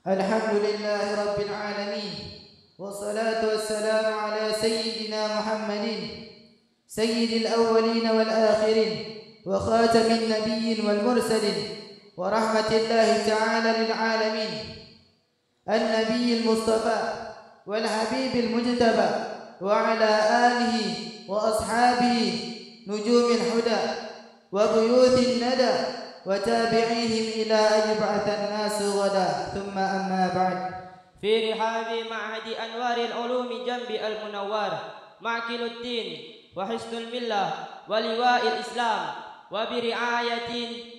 الحمد لله رب العالمين، والصلاة والسلام على سيدنا محمد سيد الأولين والآخرين، وخاتم النبيين والمرسلين، ورحمة الله تعالى للعالمين، النبي المصطفى والحبيب المجتبى، وعلى آله وأصحابه نجوم الهدى وبيوت الندى وتابعيهم إلى أن يبعث الناس غدا. ثم أما بعد، في رحاب معهد أنوار العلوم جنب المنور معقل الدين وحسن الملة ولواء الإسلام، وبرعاية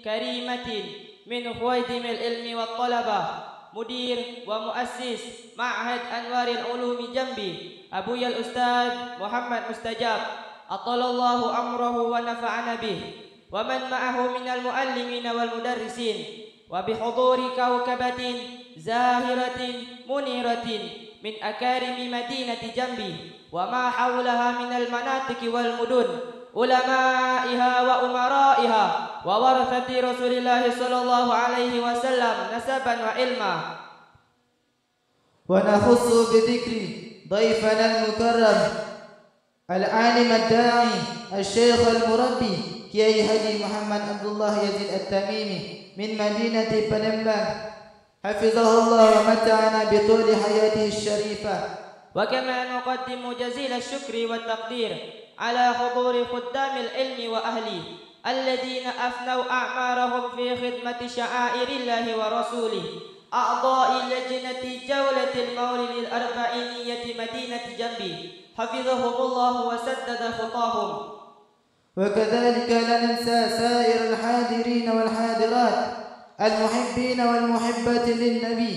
كريمة من خويدم العلم والطلبة مدير ومؤسس معهد أنوار العلوم جنبي أبويا الأستاذ محمد مستجاب أطال الله عمره ونفعنا به، ومن معه من المعلمين والمدرسين، وبحضور كوكبة زاهرة منيرة من أكارم مدينة جنبي وما حولها من المناطق والمدن، علمائها وأمرائها وورثة رسول الله صلى الله عليه وسلم نسبا وعلما. ونخص بذكر ضيفنا المكرم العالم الداعي الشيخ المربي كياي حاجي محمد عبد الله يزيد التميمي من مدينة بلمبان، حفظه الله ومتعنا بطول حياته الشريفة. وكما نقدم جزيل الشكر والتقدير على حضور خدام العلم وأهله الذين أفنوا أعمارهم في خدمة شعائر الله ورسوله، أعضاء لجنة جولة المولد الأربعينية مدينة جنبي، حفظهم الله وسدد خطاهم. وكذلك لا ننسى سائر الحاضرين والحاضرات المحبين والمحبات للنبي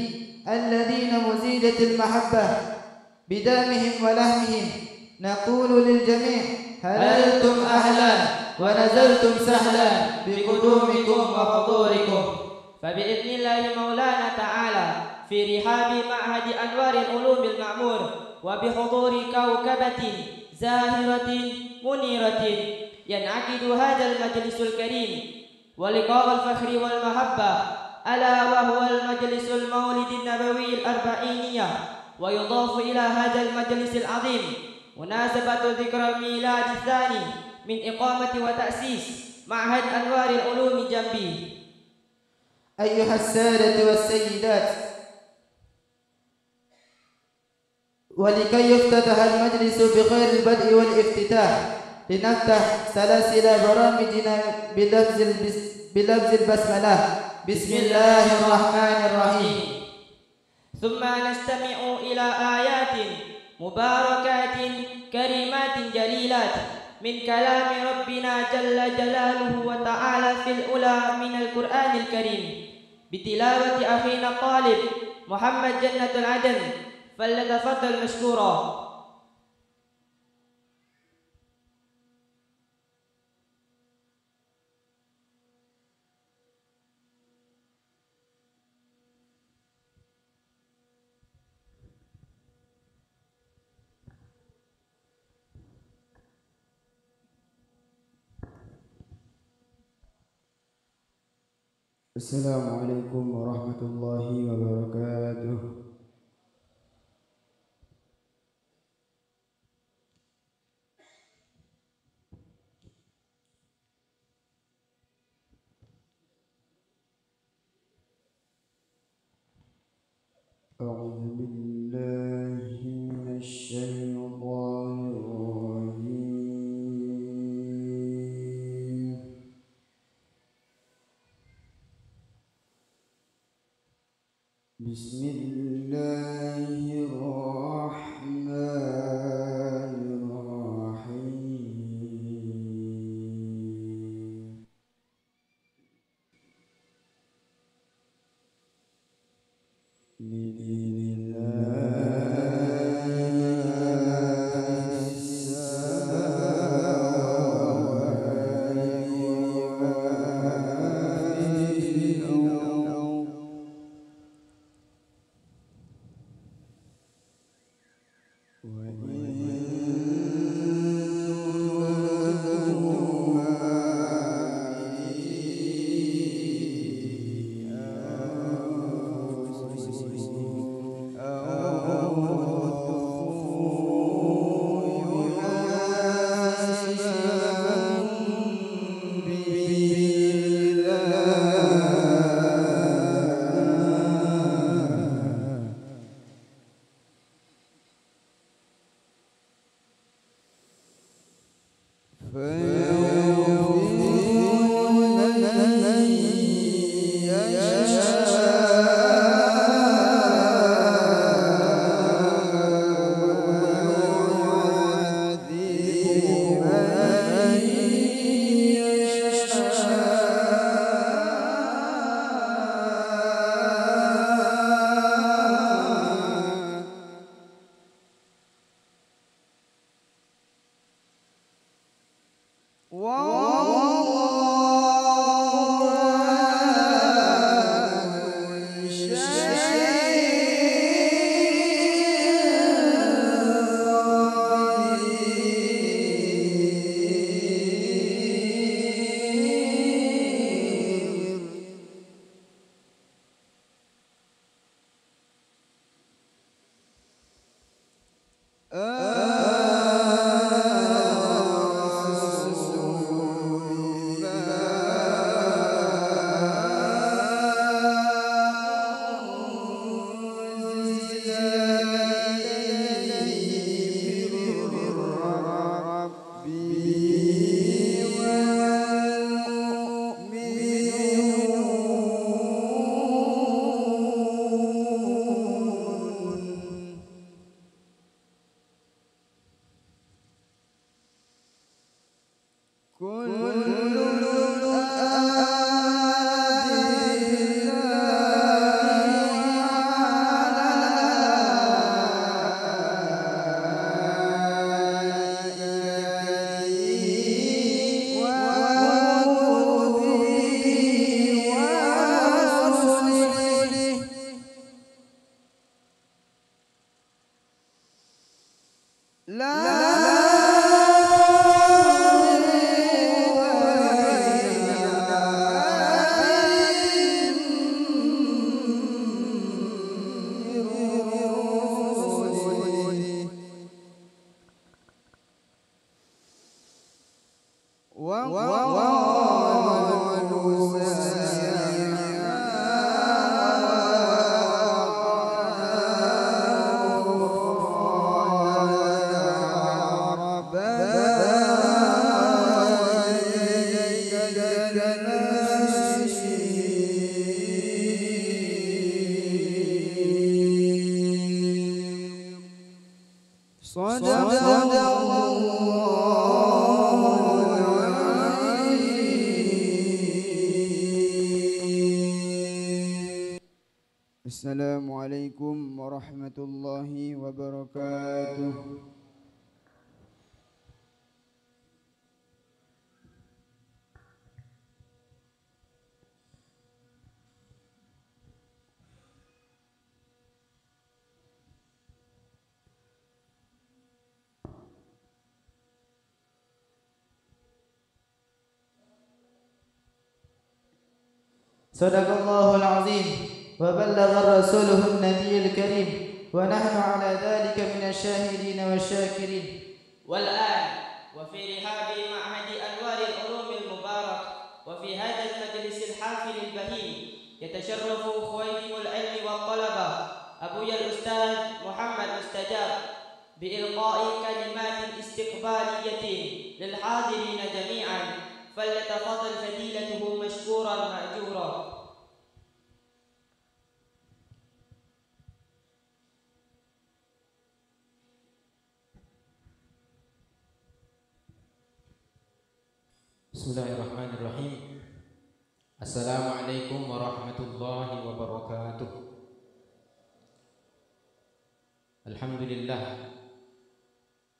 الذين مزيدة المحبة بدمهم ولحمهم. نقول للجميع هللتم أهلا ونزلتم سهلا بقدومكم وحضوركم. فبإذن الله مولانا تعالى في رحاب معهد أنوار العلوم المعمور وبحضور كوكبة زاهرة منيرة ينعقد هذا المجلس الكريم ولقاء الفخر والمحبة، ألا وهو المجلس المولد النبوي الأربعينية. ويضاف إلى هذا المجلس العظيم مناسبة ذكرى الميلاد الثاني من إقامة وتأسيس معهد أنوار العلوم جنبي. أيها السادة والسيدات، ولكي يفتتح المجلس بخير البدء والافتتاح لنفتح سلاسل برامجنا بلفظ البسملة. بسم الله الرحمن الرحيم. ثم نستمع إلى آيات مباركات كريمات جليلات من كلام ربنا جل جلاله وتعالى في الأولى من القرآن الكريم بتلاوة أخينا الطالب محمد جنة العدن، فليتفضل مشكورا. السلام عليكم ورحمة الله وبركاته. أعوذ بالله من الشيطان الرجيم. بسم الله الرحمن الرحيم. Assalamualaikum warahmatullahi wabarakatuh. Sadaqallahul azim wa ballagha rasuluhu an-nabiyul karim wa nahnu ala dhalika minasyahidin wasyakirin. Wal an wa fi rihabi ma'hadi anwaril ulumil mubarak wa fi hadzal majlisil hafilil bahim yatasharrafu khawatimul ilmi wat talaba Abuya al-Ustaz Muhammad Mustajab biilqa'i kalimatin istiqbaliyatin lil hadirin jami'an falyatafaddal fadilatuhu mashkuran ma'jura. Bismillahirrahmanirrahim. Assalamualaikum warahmatullahi wabarakatuh. Alhamdulillah.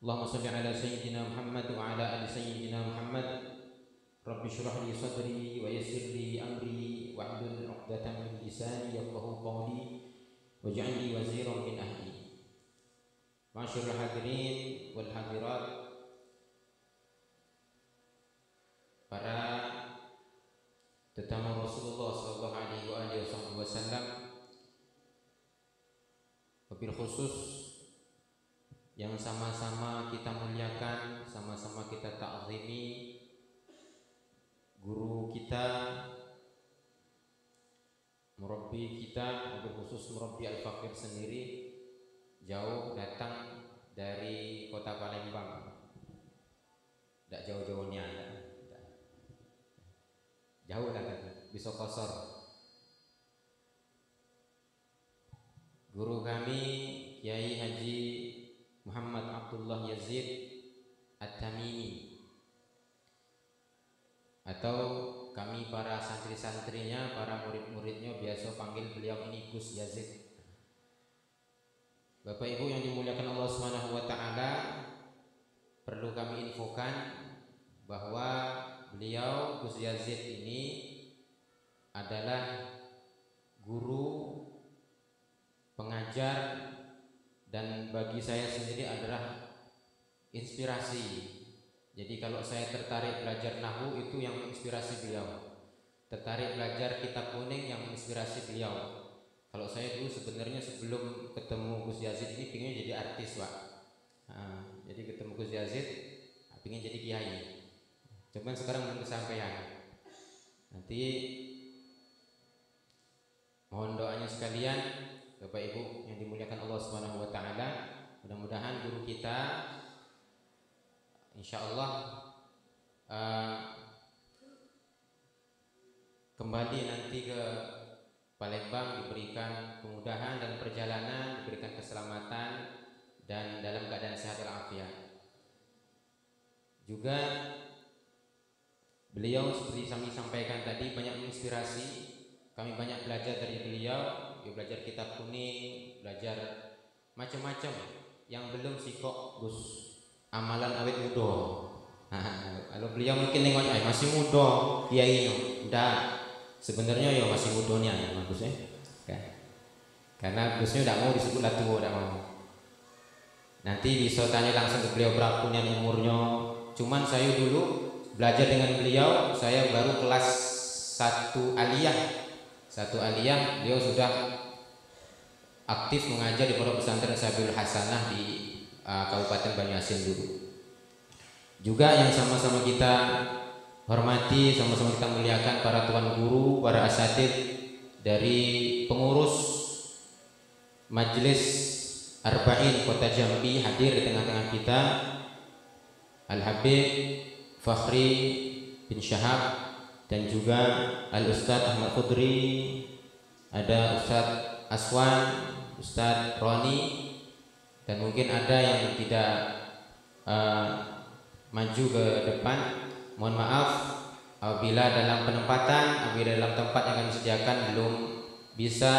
Allahumma shalli ala sayyidina Muhammad wa ala ali sayyidina Muhammad. Rabbi shrah li sadri wa yassir li amri wahlul 'uqdatam min lisani yafqahu qawli waj'al li waziran min ahli. Ma'asyiral hadirin wal hadirat, para tetamu Rasulullah sallallahu alaihi wasallam, wabil khusus yang sama-sama kita muliakan, sama-sama kita ta'zimi guru kita, murabbi kita, wabil khusus murabbi Al-Fakir sendiri, jauh datang dari kota Palembang, tidak jauh-jauhnya, jauh datang, bisa kosor. Guru kami Kiai Haji Muhammad Abdullah Yazid At-Tamimi, atau kami para santri-santrinya, para murid-muridnya biasa panggil beliau ini Gus Yazid. Bapak Ibu yang dimuliakan Allah Subhanahu wa taala, perlu kami infokan bahwa beliau Gus Yazid ini adalah guru, pengajar, dan bagi saya sendiri adalah inspirasi. Jadi kalau saya tertarik belajar nahwu, itu yang menginspirasi beliau. Tertarik belajar kitab kuning, yang menginspirasi beliau. Kalau saya dulu sebenarnya sebelum ketemu Gus Yazid ini pengen jadi artis, Pak. Jadi ketemu Gus Yazid, pengen jadi kiai. Cuman sekarang belum kesampaian. Nanti mohon doanya sekalian, Bapak Ibu yang dimuliakan Allah Subhanahu wa taala. Mudah-mudahan guru kita insyaallah kembali nanti ke Palembang diberikan kemudahan dan perjalanan, diberikan keselamatan dan dalam keadaan sehat walafiat. Juga beliau seperti kami sampaikan tadi banyak menginspirasi. Kami banyak belajar dari beliau, belajar kitab kuning, belajar macam-macam yang belum sikok Gus amalan awet muda. Kalau beliau mungkin nengok masih muda, kiai udah sebenarnya ya masih mudanya ya Gus ya. Karena Gusnya udah mau disebut lah tua, udah mau. Nanti bisa tanya langsung ke beliau berapa umurnya. Cuman saya dulu belajar dengan beliau, saya baru kelas 1 aliyah. 1 aliyah, beliau sudah aktif mengajar di Pondok Pesantren Sabilul Hasanah di Kabupaten Banyuasin dulu. Juga yang sama-sama kita hormati, sama-sama kita muliakan para tuan guru, para asatid dari pengurus Majelis Arba'in Kota Jambi hadir di tengah-tengah kita. Al-Habib Fakhri bin Syahab dan juga Al-Ustadz Ahmad Khudri, ada Ustadz Aswan, Ustadz Roni, dan mungkin ada yang tidak maju ke depan. Mohon maaf apabila dalam penempatan, apabila dalam tempat yang kami sediakan belum bisa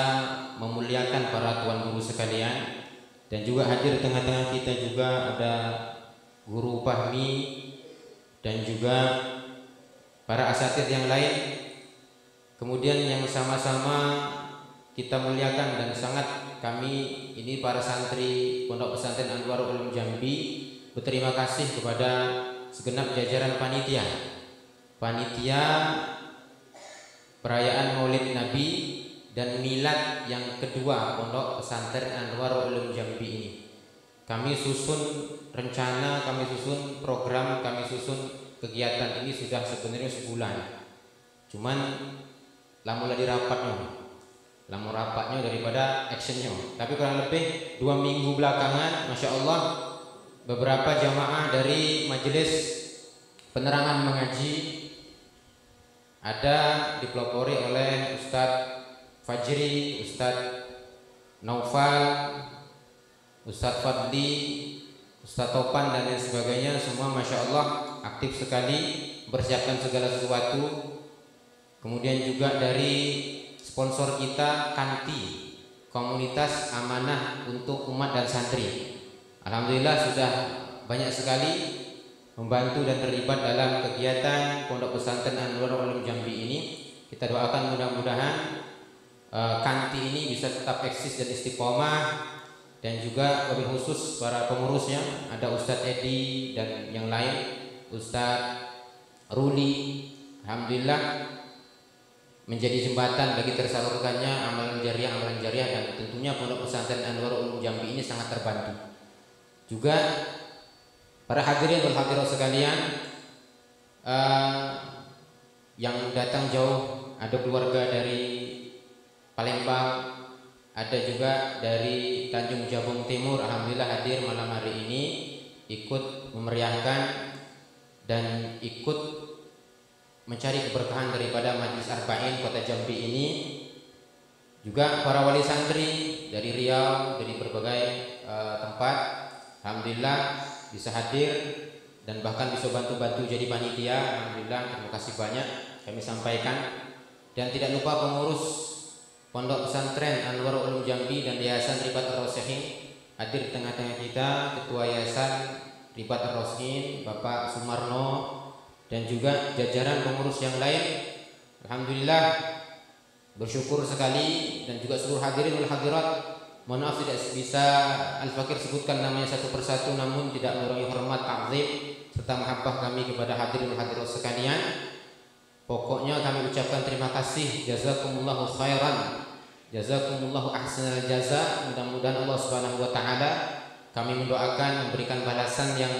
memuliakan para tuan guru sekalian. Dan juga hadir di tengah-tengah kita juga ada Guru Fahmi dan juga para asatidz yang lain. Kemudian yang sama-sama kita muliakan dan sangat kami ini para santri Pondok Pesantren Anwarul Ulum Jambi berterima kasih kepada segenap jajaran panitia perayaan Maulid Nabi dan milad yang kedua Pondok Pesantren Anwarul Ulum Jambi ini. Kami susun rencana, kami susun program, kami susun kegiatan ini sudah sebenarnya sebulan. Cuman lama lagi rapatnya daripada actionnya. Tapi kurang lebih 2 minggu belakangan, masya Allah, beberapa jamaah dari majelis penerangan mengaji ada dipelopori oleh Ustadz Fajri, Ustadz Naufal, Ustadz Fadli, Ustadz Topan dan lain sebagainya. Semua masya Allah aktif sekali mempersiapkan segala sesuatu. Kemudian juga dari sponsor kita Kanti, Komunitas Amanah untuk Umat dan Santri. Alhamdulillah sudah banyak sekali membantu dan terlibat dalam kegiatan Pondok Pesantren Anwarul Ulum Jambi ini. Kita doakan mudah-mudahan Kanti ini bisa tetap eksis dan istiqomah. Dan juga lebih khusus para pengurusnya, ada Ustadz Edi dan yang lain, Ustadz Ruli, alhamdulillah menjadi jembatan bagi tersalurkannya amalan jariah dan tentunya Pondok Pesantren Anwarul Ulum Jambi ini sangat terbantu. Juga para hadirin dan hadirat sekalian yang datang jauh, ada keluarga dari Palembang, ada juga dari Tanjung Jabung Timur, alhamdulillah hadir malam hari ini ikut memeriahkan dan ikut mencari keberkahan daripada Majelis Arba'in Kota Jambi ini. Juga para wali santri dari Riau, dari berbagai tempat, alhamdulillah bisa hadir dan bahkan bisa bantu-bantu jadi panitia. Alhamdulillah, terima kasih banyak kami sampaikan. Dan tidak lupa pengurus Pondok Pesantren Anwarul Ulum Jambi dan Yayasan Ribat Ar-Rosihin hadir di tengah-tengah kita, Ketua Yayasan Ribat Ar-Rosihin Bapak Sumarno dan juga jajaran pengurus yang lain. Alhamdulillah bersyukur sekali dan juga seluruh hadirin wal hadirat. Mohon maaf tidak bisa Al-Fakir sebutkan namanya satu persatu, namun tidak mengurangi hormat, ta'zim serta mahabbah kami kepada hadirin wal hadirat sekalian. Pokoknya kami ucapkan terima kasih, jazakumullahu khairan, jazakumullahu ahsanal jaza. Mudah-mudahan Allah Subhanahu wa taala kami mendoakan memberikan balasan yang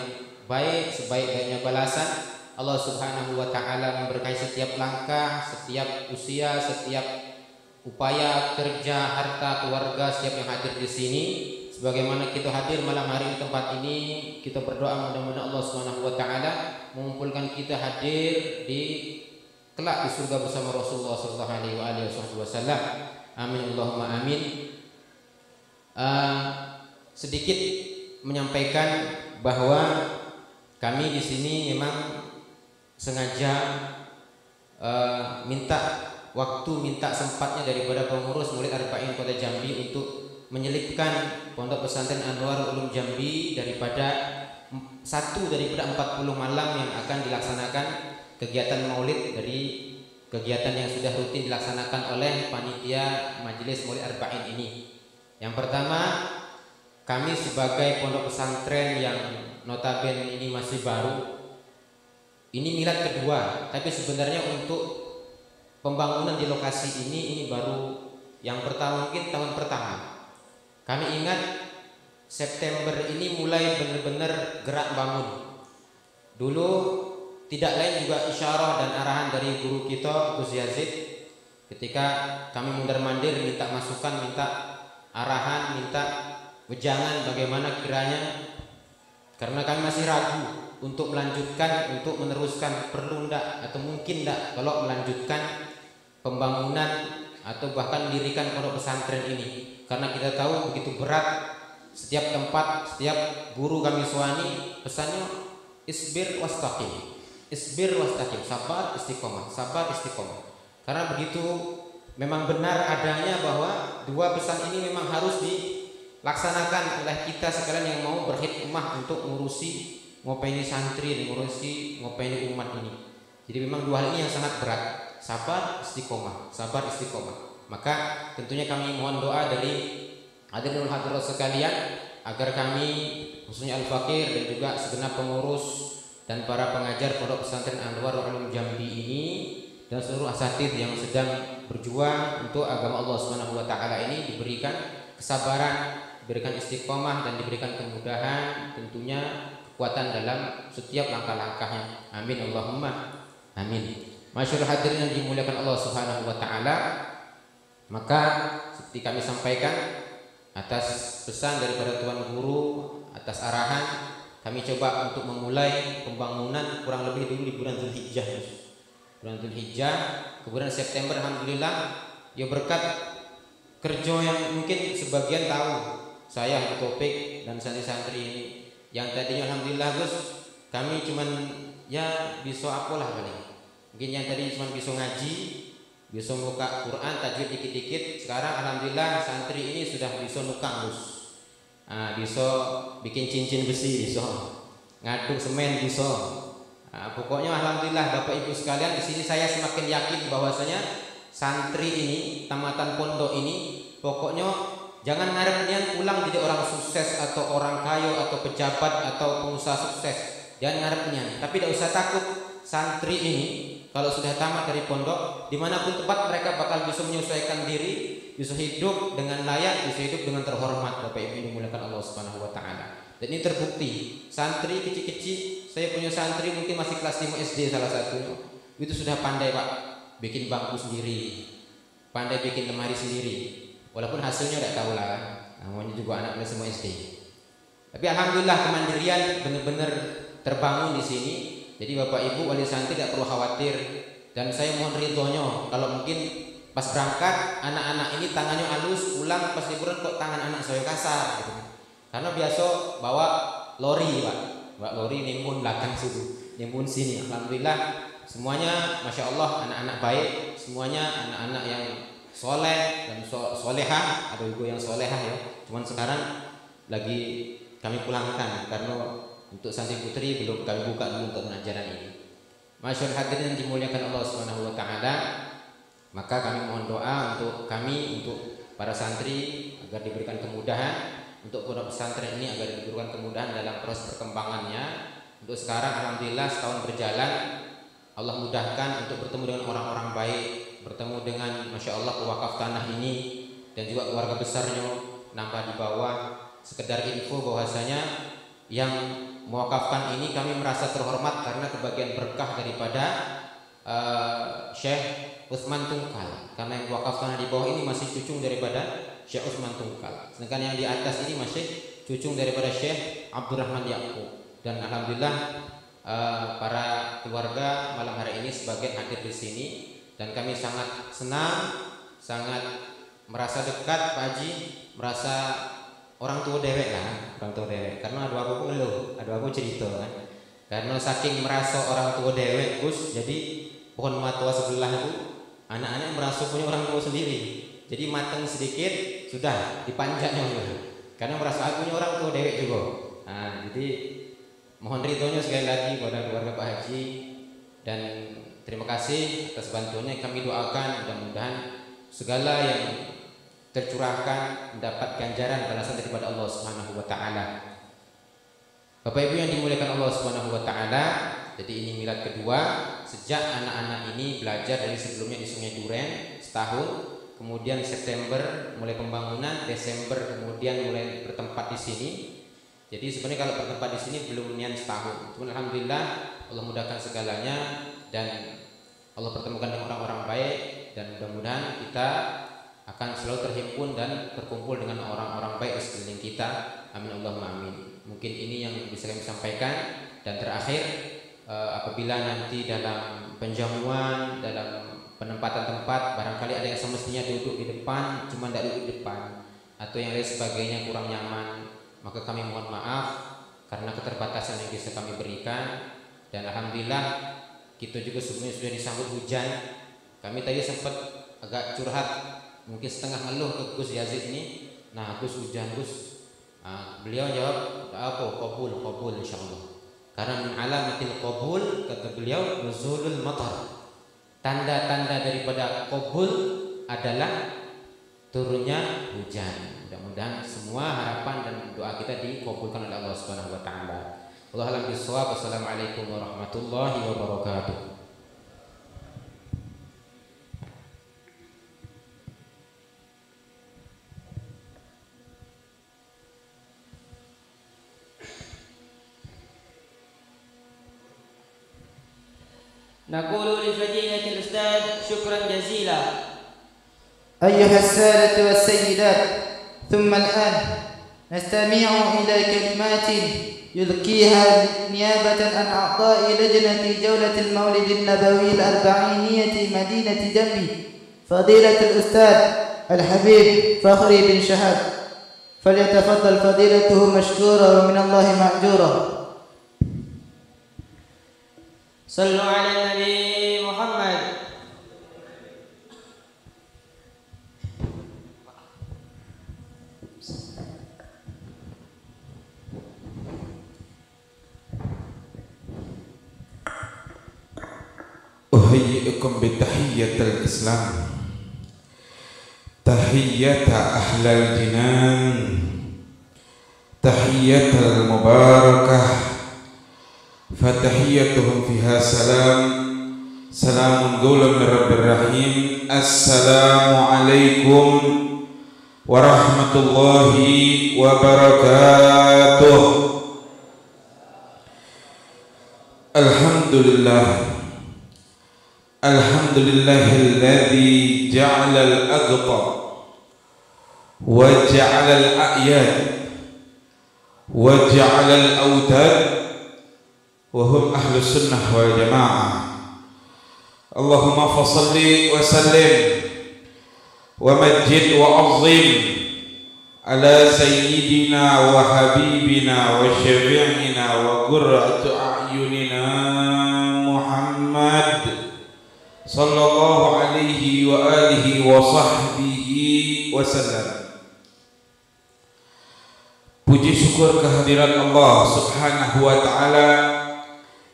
baik, sebaik-baiknya balasan. Allah Subhanahu wa taala memberkahi setiap langkah, setiap usia, setiap upaya kerja, harta, keluarga setiap yang hadir di sini. Sebagaimana kita hadir malam hari di tempat ini, kita berdoa mudah-mudahan Allah Subhanahu wa taala mengumpulkan kita hadir di kelak di surga bersama Rasulullah sallallahu alaihi wasallam. Amin Allahumma amin. Sedikit menyampaikan bahwa kami di sini memang sengaja minta waktu, minta sempatnya daripada pengurus Maulid Arba'in Kota Jambi untuk menyelipkan Pondok Pesantren Anwarul Ulum Jambi daripada 40 malam yang akan dilaksanakan kegiatan Maulid dari kegiatan yang sudah rutin dilaksanakan oleh panitia Majelis Maulid Arba'in ini. Yang pertama, kami sebagai pondok pesantren yang notabene ini masih baru, ini milad kedua, tapi sebenarnya untuk pembangunan di lokasi ini baru yang pertama, mungkin tahun pertama. Kami ingat September ini mulai benar-benar gerak bangun. Dulu tidak lain juga isyarah dan arahan dari guru kita Gus Yazid ketika kami mundar-mandir minta masukan, minta arahan, minta wejangan bagaimana kiranya, karena kami masih ragu untuk melanjutkan, untuk meneruskan, perlu ndak atau mungkin ndak kalau melanjutkan pembangunan atau bahkan mendirikan pondok pesantren ini, karena kita tahu begitu berat. Setiap tempat, setiap guru kami suani pesannya isbir wastaqim, isbir wastaqim, sabar istiqomah, sabar istiqomah. Karena begitu memang benar adanya bahwa dua pesan ini memang harus dilaksanakan oleh kita sekalian yang mau berkhidmah untuk ngurusi ngopeni santri, ngurusi ngopeni umat ini. Jadi memang dua hal ini yang sangat berat, sabar istiqomah, sabar istiqomah. Maka tentunya kami mohon doa dari hadirin hadirat sekalian agar kami khususnya Al-Fakir dan juga segenap pengurus dan para pengajar Pondok Pesantren Anwarul Ulum Jambi ini dan seluruh asatidz yang sedang berjuang untuk agama Allah Subhanahu wa taala ini diberikan kesabaran, diberikan istiqomah dan diberikan kemudahan, tentunya kekuatan dalam setiap langkah-langkahnya. Amin Allahumma amin. Masyaallah hadirin yang dimuliakan Allah Subhanahu wa taala, maka seperti kami sampaikan atas pesan daripada Tuan Guru, atas arahan, kami coba untuk memulai pembangunan kurang lebih dulu di bulan Zulhijjah. Bulan Zulhijjah, kemudian September alhamdulillah ya berkat kerja yang mungkin sebagian tahu, saya Topik dan santri-santri ini yang tadinya alhamdulillah Gus kami cuman ya bisa apalah paling. Mungkin yang tadi cuma bisa ngaji, bisa buka Quran, tajwid dikit-dikit. Sekarang alhamdulillah santri ini sudah bisa nukang Gus. Bisa bikin cincin besi, bisa ngaduk semen, bisa. Pokoknya alhamdulillah Bapak Ibu sekalian, di sini saya semakin yakin bahwasanya santri ini, tamatan pondok ini, pokoknya jangan ngarep-ngarep pulang jadi orang sukses atau orang kaya atau pejabat atau pengusaha sukses. Jangan ngarep-ngarep, tapi tidak usah takut. Santri ini kalau sudah tamat dari pondok, dimanapun tempat mereka bakal bisa menyesuaikan diri, bisa hidup dengan layak, bisa hidup dengan terhormat. Bapak Ibu yang dimuliakan Allah Subhanahu wa taala. Dan ini terbukti. Santri kecil-kecil, saya punya santri mungkin masih kelas 5 SD salah satunya. Itu sudah pandai Pak, bikin bangku sendiri, pandai bikin lemari sendiri. Walaupun hasilnya tidak tahu lah, namanya juga anak kelas 5 SD. Tapi alhamdulillah kemandirian benar-benar terbangun di sini. Jadi Bapak Ibu wali santri tidak perlu khawatir, dan saya mohon ridhonya kalau mungkin pas berangkat anak-anak ini tangannya halus, pulang pas liburan kok tangan anak saya kasar gitu. Karena biasa bawa lori Pak, bawa lori nimbun belakang situ, nimbun sini. Alhamdulillah semuanya Masya Allah anak-anak baik, semuanya anak-anak yang soleh dan solehah, ada juga yang solehah ya. Cuman sekarang lagi kami pulangkan karena untuk santri putri belum kami buka dulu untuk pengajaran ini. Masyaallah hadirin yang dimuliakan Allah Subhanahu wa taala, maka kami mohon doa untuk kami, untuk para santri agar diberikan kemudahan, untuk pondok pesantren ini agar diberikan kemudahan dalam proses perkembangannya. Untuk sekarang alhamdulillah setahun berjalan, Allah mudahkan untuk bertemu dengan orang-orang baik, bertemu dengan Masya Allah pewakaf tanah ini dan juga keluarga besarnya nambah di bawah. sekedar info bahwasanya yang mewakafkan ini kami merasa terhormat karena kebagian berkah daripada Syekh Utsman Tungkal, karena yang mewakafkan di bawah ini masih cucung daripada Syekh Utsman Tungkal, sedangkan yang di atas ini masih cucung daripada Syekh Abdurrahman Yaqub. Dan alhamdulillah para keluarga malam hari ini sebagian hadir di sini dan kami sangat senang, sangat merasa dekat Pak Haji, merasa orang tua dewek lah, orang tua dewek. Karena ada aku ngeluh, ada aku cerita kan. Karena saking merasa orang tua dewek Gus, jadi pohon matua sebelah itu anak-anak merasa punya orang tua sendiri. Jadi matang sedikit sudah dipanjatnya karena merasa aku punya orang tua dewek juga. Nah, jadi mohon ridhonya sekali lagi kepada keluarga Pak Haji dan terima kasih atas bantuannya. Kami doakan mudah-mudahan segala yang tercurahkan mendapat ganjaran balasan daripada Allah Subhanahu wa taala. Bapak Ibu yang dimuliakan Allah Subhanahu wa taala, jadi ini milad kedua sejak anak-anak ini belajar dari sebelumnya di Sungai Duren setahun, kemudian September mulai pembangunan, Desember kemudian mulai bertempat di sini. Jadi sebenarnya kalau bertempat di sini belum nian setahun. Cuman alhamdulillah Allah mudahkan segalanya dan Allah pertemukan dengan orang-orang baik dan mudah-mudahan kita akan selalu terhimpun dan terkumpul dengan orang-orang baik di sekeliling kita. Amin Allahumma amin. Mungkin ini yang bisa kami sampaikan. Dan terakhir, apabila nanti dalam penjamuan, dalam penempatan tempat, barangkali ada yang semestinya duduk di depan, cuma tidak duduk di depan, atau yang lain sebagainya kurang nyaman, maka kami mohon maaf karena keterbatasan yang bisa kami berikan. Dan alhamdulillah kita juga sebelumnya sudah disambut hujan. Kami tadi sempat agak curhat, mungkin setengah ngeluh ke Gus Yazid ini. Nah Gus hujan Gus, beliau jawab apa? Qabul insyaallah. Karena min alamatil qabul kata beliau nuzulul matar. Tanda-tanda daripada qabul adalah turunnya hujan. Mudah-mudahan semua harapan dan doa kita dikabulkan oleh Allah Subhanahu wa taala. Wallahu a'lam bishawab. Wassalamualaikum warahmatullahi wabarakatuh. نقول لفضيلة الأستاذ شكرا جزيلا. أيها السادة والسيدات، ثم الآن نستمع إلى كلمات يلقيها نيابة عن أعضاء لجنة جولة المولد النبوي الأربعينية مدينة جنبي فضيلة الأستاذ الحبيب فخري بن شهاب، فليتفضل فضيلته مشكورا ومن الله مأجورا. صلوا على النبي محمد. أهيئكم بتحية الإسلام، تحية أهل الجنان، تحية المباركة، فتحيتهم فيها سلام قولا من رب الرحيم. السلام عليكم ورحمة الله وبركاته. الحمد لله الذي جعل الأقطع وجعل الأعياد وجعل الأوتاد وهم أهل السنة والجماعة. اللهم فصل وسلم ومجد وعظم على سيدنا وحبيبنا وشفيعنا وقرة أعيننا محمد صلى الله عليه وآله وصحبه وسلم. Puji syukur kehadiran Allah Subhanahu wa taala,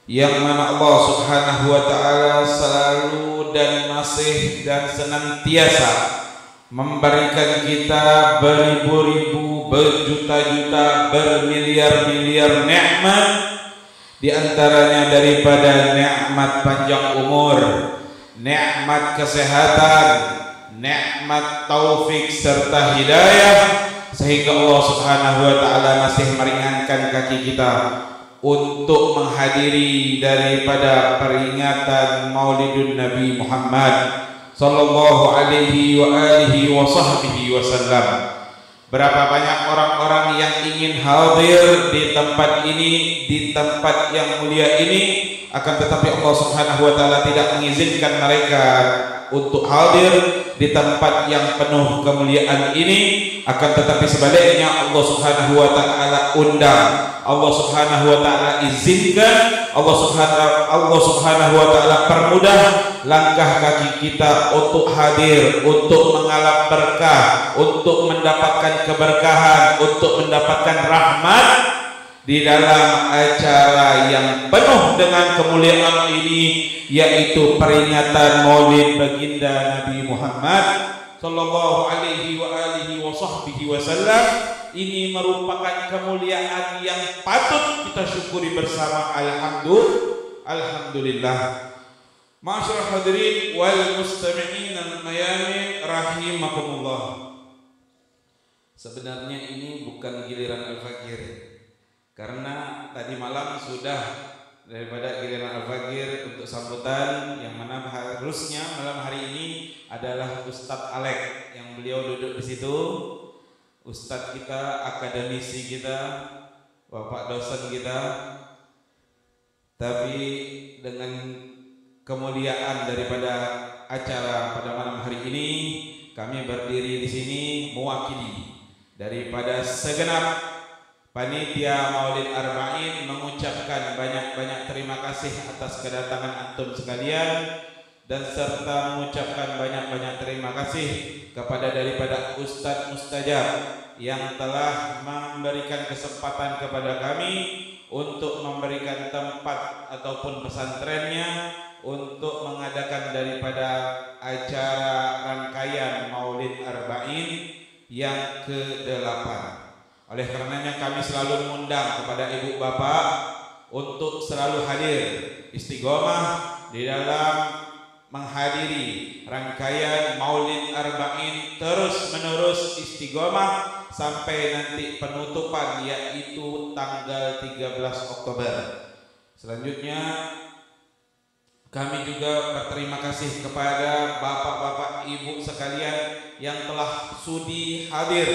yang mana Allah Subhanahu wa taala selalu dan masih dan senantiasa memberikan kita beribu-ribu, berjuta-juta, bermiliar-miliar nikmat, di antaranya daripada nikmat panjang umur, nikmat kesehatan, nikmat taufik serta hidayah, sehingga Allah Subhanahu wa taala masih meringankan kaki kita untuk menghadiri daripada peringatan Maulidun Nabi Muhammad sallallahu alaihi wa alihi wa sahbihi wasallam. Berapa banyak orang-orang yang ingin hadir di tempat ini, di tempat yang mulia ini, akan tetapi Allah Subhanahu wa taala tidak mengizinkan mereka untuk hadir di tempat yang penuh kemuliaan ini. Akan tetapi sebaliknya Allah Subhanahu wa taala undang, Allah Subhanahu wa taala izinkan, Allah Subhanahu wa taala permudah langkah kaki kita untuk hadir, untuk mengalap berkah, untuk mendapatkan keberkahan, untuk mendapatkan rahmat di dalam acara yang penuh dengan kemuliaan ini, yaitu peringatan Maulid baginda Nabi Muhammad sallallahu alaihi wa alihi wa sahbihi wasallam. Ini merupakan kemuliaan yang patut kita syukuri bersama. Alhamdulillah. Ma'asyiral hadirin wal mustami'in al-mayamin rahimakumullah. Sebenarnya ini bukan giliran Al-Fakir, karena tadi malam sudah daripada giliran Al-Fakir untuk sambutan, yang mana harusnya malam hari ini adalah Ustadz Alek yang beliau duduk di situ, Ustadz kita, akademisi kita, bapak dosen kita. Tapi dengan kemuliaan daripada acara pada malam hari ini, kami berdiri di sini mewakili daripada segenap panitia Maulid Arba'in mengucapkan banyak-banyak terima kasih atas kedatangan antum sekalian, dan serta mengucapkan banyak-banyak terima kasih kepada daripada Ustadz Mustajab yang telah memberikan kesempatan kepada kami untuk memberikan tempat ataupun pesantrennya untuk mengadakan daripada acara rangkaian Maulid Arba'in yang ke-8. Oleh karenanya kami selalu mengundang kepada ibu bapak untuk selalu hadir istiqomah di dalam menghadiri rangkaian Maulid Arba'in, terus menerus istiqomah sampai nanti penutupan, yaitu tanggal 13 Oktober. Selanjutnya kami juga berterima kasih kepada bapak-bapak ibu sekalian yang telah sudi hadir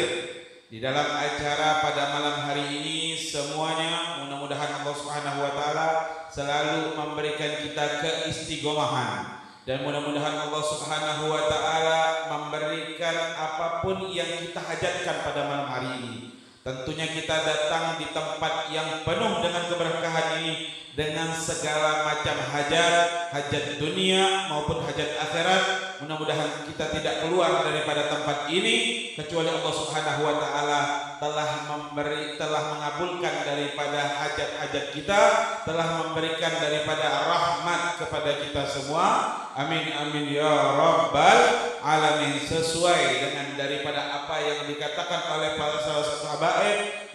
di dalam acara pada malam hari ini. Semuanya mudah-mudahan Allah Subhanahu wa taala selalu memberikan kita keistiqomahan, dan mudah-mudahan Allah Subhanahu wa taala memberikan apapun yang kita hajatkan pada malam hari ini. Tentunya kita datang di tempat yang penuh dengan keberkahan ini dengan segala macam hajat dunia maupun hajat akhirat. Mudah-mudahan kita tidak keluar daripada tempat ini kecuali Allah Subhanahu wa taala telah mengabulkan daripada hajat-hajat kita, telah memberikan daripada rahmat kepada kita semua. Amin amin ya rabbal alamin. Sesuai dengan daripada apa yang dikatakan oleh para sahabat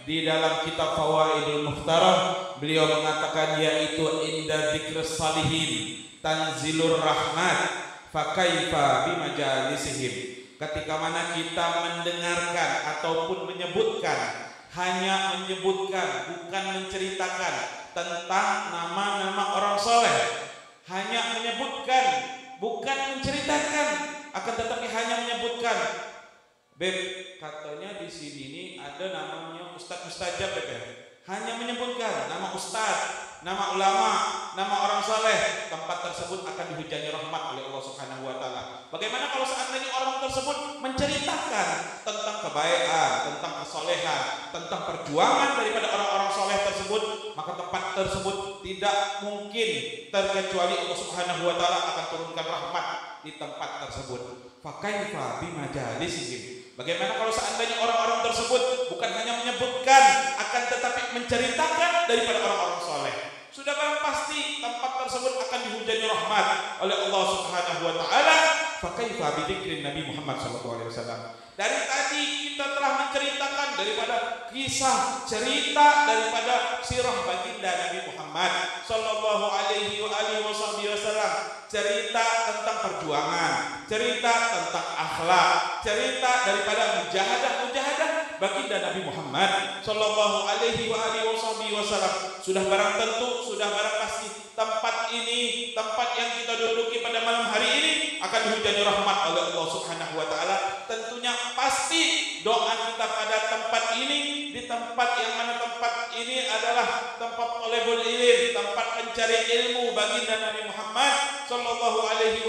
di dalam kitab Fawaidul Mukhtarah, beliau mengatakan, yaitu inda dzikrus salihin tanzilur rahmat fakaifa bimajalisihim. Ketika mana kita mendengarkan ataupun menyebutkan, hanya menyebutkan, bukan menceritakan tentang nama-nama orang soleh, hanya menyebutkan, bukan menceritakan, akan tetapi hanya menyebutkan. Beb, katanya di sini ini ada namanya Ustadz Mustajab, Beb. Hanya menyebutkan nama Ustadz, nama ulama, nama orang saleh, tempat tersebut akan dihujani rahmat oleh Allah Subhanahu wa taala. Bagaimana kalau seandainya orang tersebut menceritakan tentang kebaikan, tentang kesolehan, tentang perjuangan daripada orang-orang soleh tersebut, maka tempat tersebut tidak mungkin terkecuali Allah Subhanahu wa taala akan turunkan rahmat di tempat tersebut. Fakaifa bimajalisihim. Bagaimana kalau seandainya orang-orang tersebut bukan hanya menyebutkan, akan tetapi menceritakan daripada orang-orang soleh, sudah barang pasti tempat tersebut akan dihujani rahmat oleh Allah Subhanahu wa taala. Fakaifa bidzikrin Nabi Muhammad sallallahu alaihi wasallam. Dari tadi kita telah menceritakan daripada kisah cerita daripada sirah baginda Nabi Muhammad sallallahu alaihi wasallam. cerita tentang perjuangan, cerita tentang akhlak, cerita daripada mujahadah baginda Nabi Muhammad sallallahu alaihi wasallam. Sudah barang tentu, sudah barang pasti tempat ini, tempat yang kita duduki pada malam hari ini akan dihujani rahmat oleh Allah Subhanahu wa taala. Tentunya pasti doa kita pada tempat ini, di tempat yang mana tempat ini adalah tempat thalabul ilm, tempat pencari ilmu baginda Nabi Muhammad sallallahu alaihi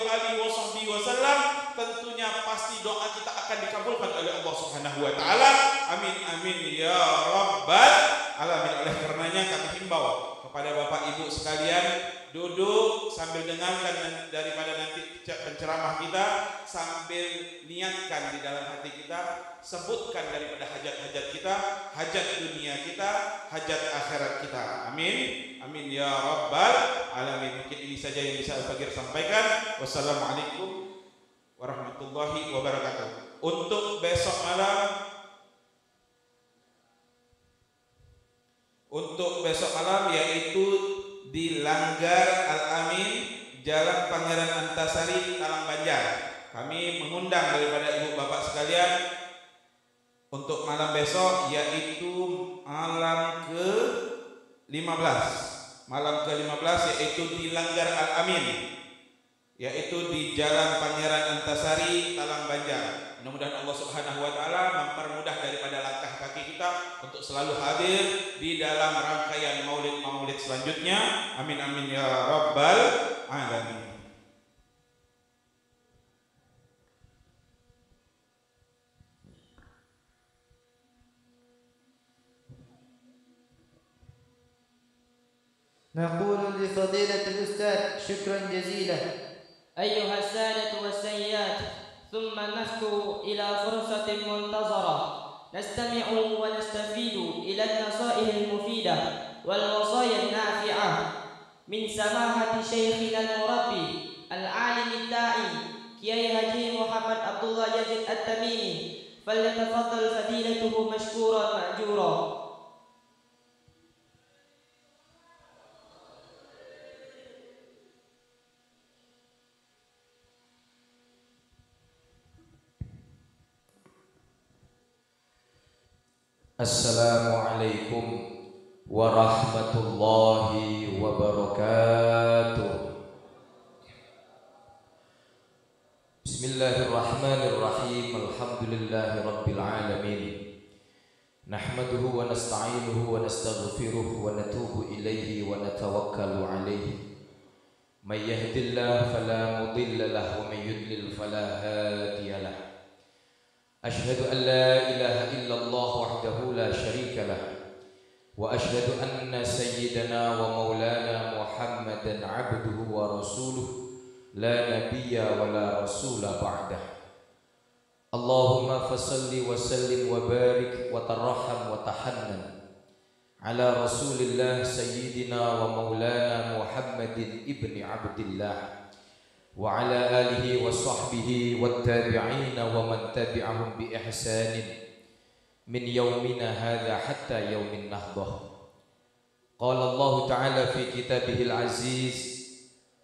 wasallam. Tentunya pasti doa kita akan dikabulkan oleh Allah Subhanahu wa taala. Amin amin ya rabbal alamin. Oleh karenanya kami himbau kepada Bapak Ibu sekalian, duduk sambil dengarkan daripada nanti penceramah kita, sambil niatkan di dalam hati kita, sebutkan daripada hajat-hajat kita, hajat dunia kita, hajat akhirat kita. Amin amin ya rabbal alamin. Mungkin ini saja yang bisa Al-Fagir sampaikan. Wassalamualaikum warahmatullahi wabarakatuh. Untuk besok malam yaitu di Langgar Al-Amin, Jalan Pangeran Antasari, Talang Banjar. Kami mengundang daripada ibu bapak sekalian untuk malam besok, yaitu malam ke-15. Malam ke-15 yaitu di Langgar Al-Amin, yaitu di Jalan Pangeran Antasari, Talang Banjar. Mudah-mudahan Allah Subhanahu wa taala mempermudah daripada langkah kaki kita untuk selalu hadir di dalam rangkaian maulid selanjutnya. Amin amin ya rabbal alamin. نقول لفضيلة الأستاذ شكرا جزيلا. أيها السادة والسيدات، ثم نخطو إلى فرصة منتظرة نستمع ونستفيد إلى النصائح المفيدة والوصايا النافعة من سماحة شيخنا المربي العالم الداعي كياي حجي محمد عبد الله يزيد التميمي، فليتفضل فضيلته مشكورا مأجورا. Assalamualaikum warahmatullahi wabarakatuh. Bismillahirrahmanirrahim. Alhamdulillahi rabbil alamin. Nahmaduhu wa nasta'inuhu wa nastaghfiruh wa natubu ilayhi wa natawakkalu alayhi. May yahdillahu fala mudilla lahu wa may yudlil fala hadiya lahu. أشهد أن لا إله إلا الله وحده لا شريك له وأشهد أن سيدنا ومولانا محمدا عبده ورسوله لا نبي ولا رسول بعده. اللهم فصل وسلم وبارك وترحم وتحنن على رسول الله سيدنا ومولانا محمد ابن عبد الله وعلى آله وصحبه والتابعين ومن تبعهم بإحسان من يومنا هذا حتى يوم النهضة. قال الله تعالى في كتابه العزيز: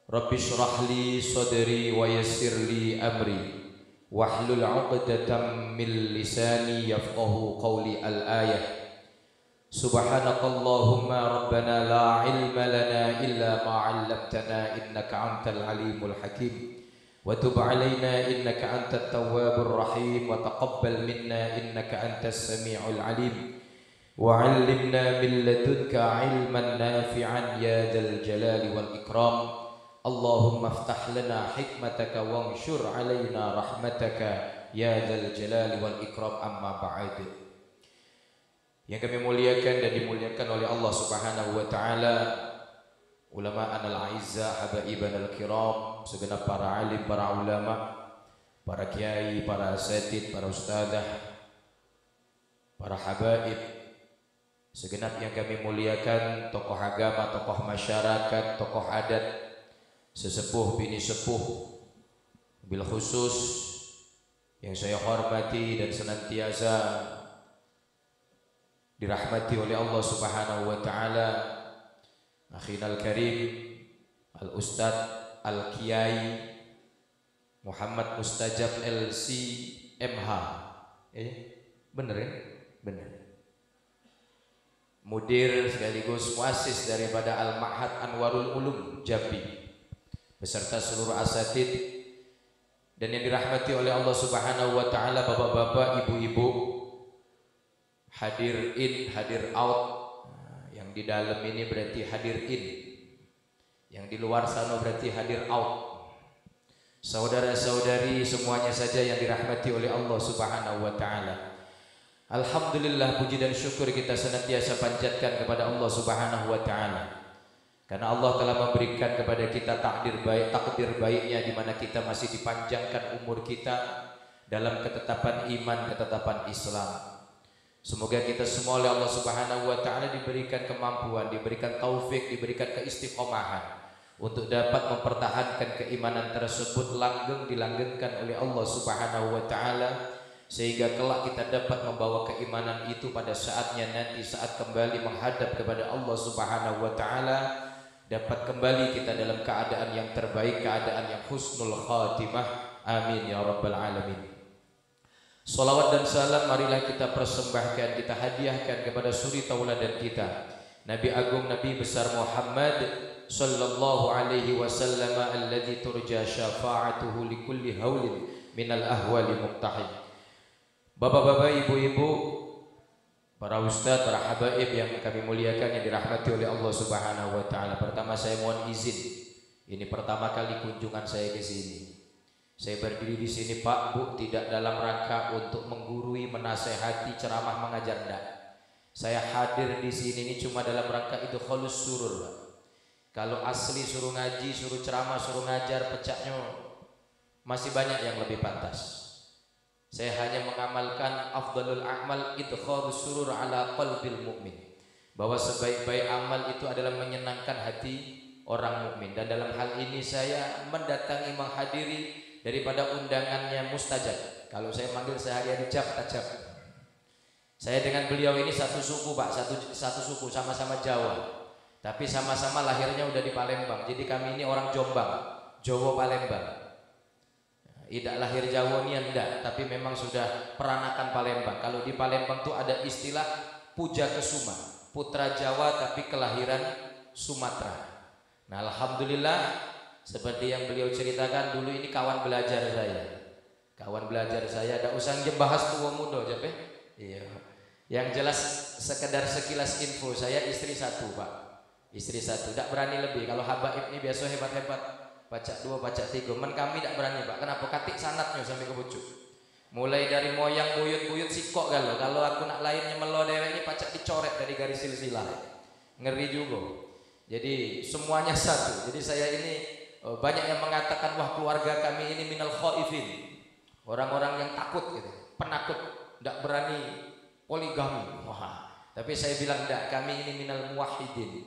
رب اشرح لي صدري ويسر لي أمري واحلل عقدة من لساني يفقه قولي. الآية. سبحانك اللهم ربنا لا علم لنا إلا ما علمتنا إنك أنت العليم الحكيم وتب علينا إنك أنت التواب الرحيم وتقبل منا إنك أنت السميع العليم وعلمنا من لدنك علما نافعا يا ذا الجلال والإكرام. اللهم افتح لنا حكمتك وانشر علينا رحمتك يا ذا الجلال والإكرام. أما بعد. Yang kami muliakan dan dimuliakan oleh Allah Subhanahu wa taala, ulama anal a'izzah, habaiban al kiram, segenap para alim, para ulama, para kiai, para asatid, para ustadzah, para habaib, segenap yang kami muliakan, tokoh agama, tokoh masyarakat, tokoh adat, sesepuh bini sepuh, bil khusus yang saya hormati dan senantiasa dirahmati oleh Allah Subhanahu wa taala, akhinal karim al ustad Al-Kiai Muhammad Mustajab LC MH. Bener ya? Bener. Mudir sekaligus muassis daripada Al-Ma'had Anwarul Ulum Jambi, beserta seluruh asatid dan yang dirahmati oleh Allah Subhanahu wa taala, bapak-bapak, ibu-ibu, hadir in, hadir out. Yang di dalam ini berarti hadir in, yang di luar sana berarti hadir out. Saudara-saudari semuanya saja yang dirahmati oleh Allah Subhanahu wa taala. Alhamdulillah, puji dan syukur kita senantiasa panjatkan kepada Allah Subhanahu wa taala. Karena Allah telah memberikan kepada kita takdir baiknya di mana kita masih dipanjangkan umur kita dalam ketetapan iman, ketetapan Islam. Semoga kita semua oleh Allah Subhanahu wa taala diberikan kemampuan, diberikan taufik, diberikan keistiqomahan untuk dapat mempertahankan keimanan tersebut dilanggengkan oleh Allah Subhanahu wa taala, sehingga kelak kita dapat membawa keimanan itu pada saatnya nanti, saat kembali menghadap kepada Allah Subhanahu wa taala, dapat kembali kita dalam keadaan yang terbaik, keadaan yang husnul khatimah. Amin ya rabbal alamin. Salawat dan salam marilah kita persembahkan, kita hadiahkan kepada suri tauladan kita, Nabi Agung, Nabi besar Muhammad sallallahu alaihi wasallam, alladzi turja syafa'atuhu likulli haulin minal ahwali muqtahid. Bapak-bapak, ibu-ibu, para ustadz, para habaib yang kami muliakan, yang dirahmati oleh Allah Subhanahu wa taala. Pertama saya mohon izin, ini pertama kali kunjungan saya ke sini. Saya berdiri di sini Pak, Bu, tidak dalam rangka untuk menggurui, menasehati, ceramah, mengajar, enggak. Saya hadir di sini ini cuma dalam rangka itu khalus surur, Pak. Kalau asli suruh ngaji, suruh ceramah, suruh ngajar, pecahnya masih banyak yang lebih pantas. Saya hanya mengamalkan afdalul a'mal idkhalus surur ala qalbil mu'min, bahwa sebaik-baik amal itu adalah menyenangkan hati orang mukmin. Dan dalam hal ini saya mendatangi, menghadiri daripada undangannya Mustajab. Kalau saya manggil sehari-hari Jab Tajab. Saya dengan beliau ini satu suku Pak, satu suku, sama-sama Jawa. Tapi sama-sama lahirnya udah di Palembang. Jadi kami ini orang Jombang, Jawa Palembang. Tidak lahir Jawa ni enggak, tapi memang sudah peranakan Palembang. Kalau di Palembang tuh ada istilah puja kesuma, putra Jawa tapi kelahiran Sumatera. Nah, alhamdulillah, seperti yang beliau ceritakan dulu, ini kawan belajar saya. Kawan belajar saya, ada usah bahas tua muda aja, iya. Yang jelas sekedar sekilas info, saya istri satu Pak, istri satu, tidak berani lebih. Kalau habaib ini biasa hebat-hebat, pacak 2, pacak 3, men kami tidak berani Pak. Kenapa? Katik sanatnya sampai ke pucuk. Mulai dari moyang buyut-buyut sikok kalau aku nak lainnya melo dewek ini pacak dicoret dari garis silsilah. Ngeri juga. Jadi semuanya satu. Jadi saya ini banyak yang mengatakan wah keluarga kami ini minal khaifin. Orang-orang yang takut gitu, penakut, tidak berani poligami. Wah. Tapi saya bilang tidak, kami ini minal muwahhidin.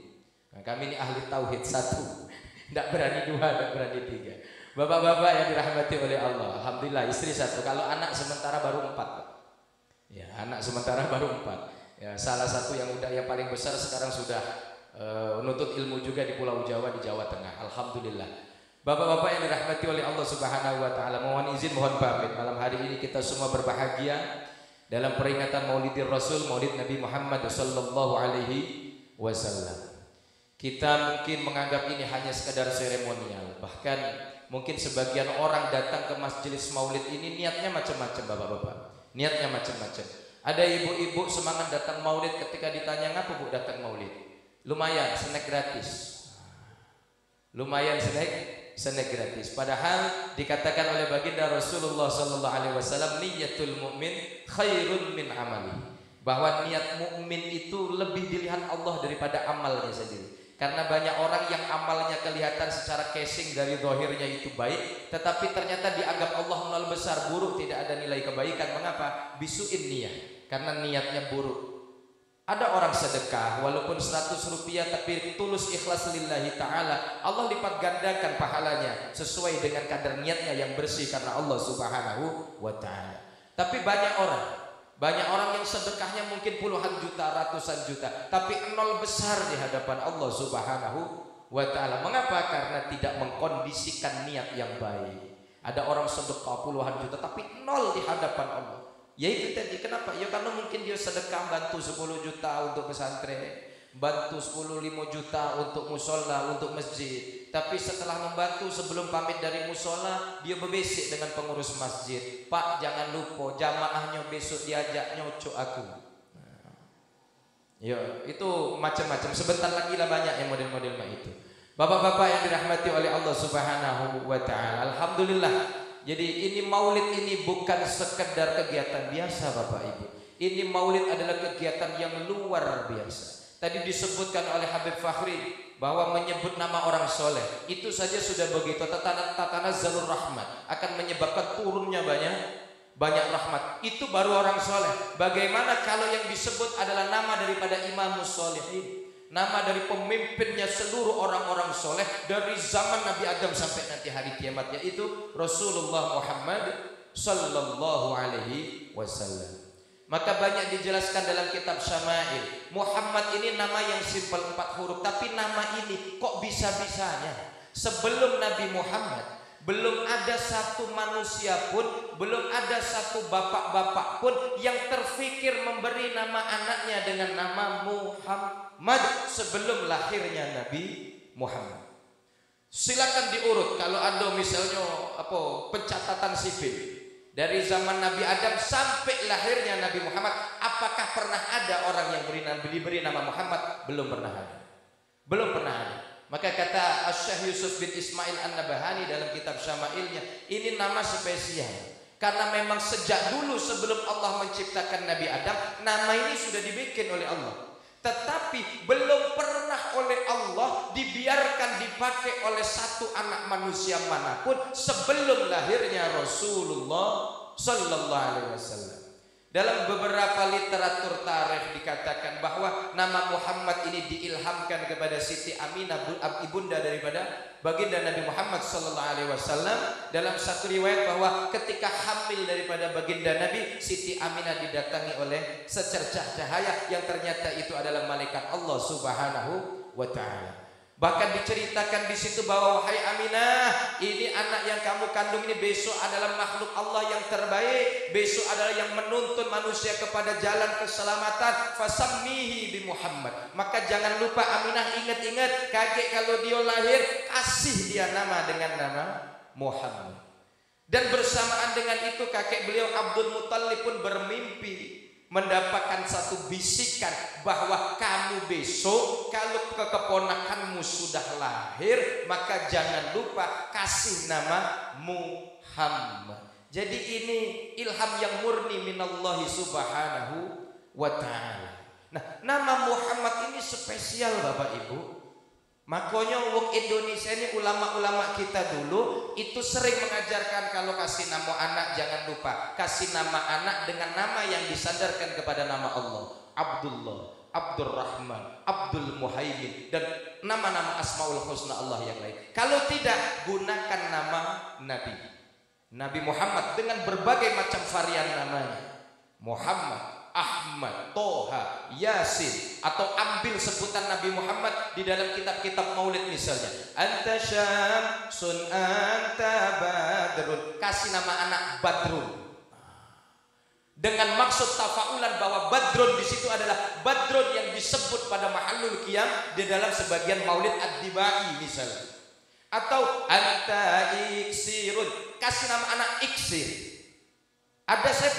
Nah, kami ini ahli tauhid satu. Tidak berani 2, tidak berani 3. Bapak-bapak yang dirahmati oleh Allah, alhamdulillah istri satu. Kalau anak sementara baru 4. Ya, anak sementara baru 4. Ya, salah satu yang paling besar sekarang sudah menuntut ilmu juga di Pulau Jawa, di Jawa Tengah. Alhamdulillah. Bapak-bapak yang dirahmati oleh Allah Subhanahu wa taala, mohon izin, mohon pamit. Malam hari ini kita semua berbahagia dalam peringatan Maulidir Rasul, Maulid Nabi Muhammad sallallahu alaihi wasallam. Kita mungkin menganggap ini hanya sekadar seremonial. Bahkan mungkin sebagian orang datang ke majelis maulid ini niatnya macam-macam bapak-bapak. Niatnya macam-macam. Ada ibu-ibu semangat datang maulid, ketika ditanya ngapa Bu datang maulid? Lumayan snack gratis. Lumayan snack gratis. Padahal dikatakan oleh baginda Rasulullah sallallahu alaihi wasallam, niyatul mu'min khairun min amali. Bahwa niat mukmin itu lebih dilihat Allah daripada amalnya sendiri. Karena banyak orang yang amalnya kelihatan secara casing dari zahirnya itu baik, tetapi ternyata dianggap Allah nol besar, buruk, tidak ada nilai kebaikan. Mengapa? Bisuin niyah, karena niatnya buruk. Ada orang sedekah walaupun 100 rupiah tapi tulus ikhlas lillahi ta'ala, Allah lipat gandakan pahalanya sesuai dengan kadar niatnya yang bersih karena Allah Subhanahu wa ta'ala. Tapi banyak orang yang sedekahnya mungkin puluhan juta, ratusan juta, tapi nol besar di hadapan Allah Subhanahu wa ta'ala. Mengapa? Karena tidak mengkondisikan niat yang baik. Ada orang sedekah puluhan juta tapi nol di hadapan Allah. Ya itu tadi, kenapa? Ya karena mungkin dia sedekah bantu 10 juta untuk pesantren, bantu 5 juta untuk musola, untuk masjid. Tapi setelah membantu, sebelum pamit dari musola, dia berbisik dengan pengurus masjid, "Pak, jangan lupa jamaahnya besok diajak nyocok aku." Ya, itu macam-macam. Sebentar lagi lah banyak yang model-model itu. Bapak-bapak yang dirahmati oleh Allah Subhanahu wa ta'ala, alhamdulillah. Jadi ini maulid ini bukan sekedar kegiatan biasa Bapak Ibu. Ini maulid adalah kegiatan yang luar biasa. Tadi disebutkan oleh Habib Fakhri bahwa menyebut nama orang soleh itu saja sudah begitu. Tatanazzalur rahmat, akan menyebabkan turunnya banyak rahmat. Itu baru orang soleh. Bagaimana kalau yang disebut adalah nama daripada imamus sholihin, nama dari pemimpinnya seluruh orang-orang soleh dari zaman Nabi Adam sampai nanti hari kiamat, yaitu Rasulullah Muhammad sallallahu alaihi wasallam. Maka banyak dijelaskan dalam kitab Syama'il. Muhammad ini nama yang simpel 4 huruf, tapi nama ini kok bisa-bisanya sebelum Nabi Muhammad belum ada satu manusia pun, belum ada satu bapak-bapak pun yang terfikir memberi nama anaknya dengan nama Muhammad sebelum lahirnya Nabi Muhammad. Silakan diurut kalau ada misalnya pencatatan sipil dari zaman Nabi Adam sampai lahirnya Nabi Muhammad, apakah pernah ada orang yang diberi nama Muhammad? Belum pernah ada. Belum pernah ada. Maka kata Syekh Yusuf bin Ismail An-Nabahani dalam kitab Syama'ilnya, ini nama spesial. Karena memang sejak dulu sebelum Allah menciptakan Nabi Adam, nama ini sudah dibikin oleh Allah. Tetapi belum pernah oleh Allah dibiarkan dipakai oleh satu anak manusia manapun sebelum lahirnya Rasulullah sallallahu alaihi wasallam. Dalam beberapa literatur tarikh dikatakan bahwa nama Muhammad ini diilhamkan kepada Siti Aminah, ibunda daripada baginda Nabi Muhammad sallallahu alaihi wasallam. Dalam satu riwayat bahwa ketika hamil daripada baginda Nabi, Siti Aminah didatangi oleh secercah cahaya yang ternyata itu adalah malaikat Allah Subhanahu wa taala. Bahkan diceritakan di situ bahwa wahai Aminah, ini anak yang kamu kandung ini besok adalah makhluk Allah yang terbaik, besok adalah yang menuntun manusia kepada jalan keselamatan. Fasammihi bi Muhammad. Maka jangan lupa Aminah, ingat-ingat, kakek kalau dia lahir kasih dia nama dengan nama Muhammad. Dan bersamaan dengan itu kakek beliau Abdul Muttalib pun bermimpi mendapatkan satu bisikan bahwa kamu besok kalau keponakanmu sudah lahir, maka jangan lupa kasih nama Muhammad. Jadi ini ilham yang murni minallahi subhanahu wa ta'ala. Nah, nama Muhammad ini spesial Bapak Ibu. Makanya wong Indonesia ini, ulama-ulama kita dulu itu sering mengajarkan kalau kasih nama anak jangan lupa kasih nama anak dengan nama yang disandarkan kepada nama Allah. Abdullah, Abdurrahman, Abdul Muhaimin, dan nama-nama Asmaul Husna Allah yang lain. Kalau tidak, gunakan nama Nabi Muhammad dengan berbagai macam varian namanya. Muhammad, Ahmad, Toha, Yasin, atau ambil sebutan Nabi Muhammad di dalam kitab-kitab maulid misalnya. Anta Syamsun, anta Badrun. Kasih nama anak Badrun. Dengan maksud tafaulan bahwa Badrun di situ adalah Badrun yang disebut pada mahallul qiyam di dalam sebagian maulid ad-dibai misalnya. Atau anta Iksirun. Kasih nama anak Iksir. Ada saya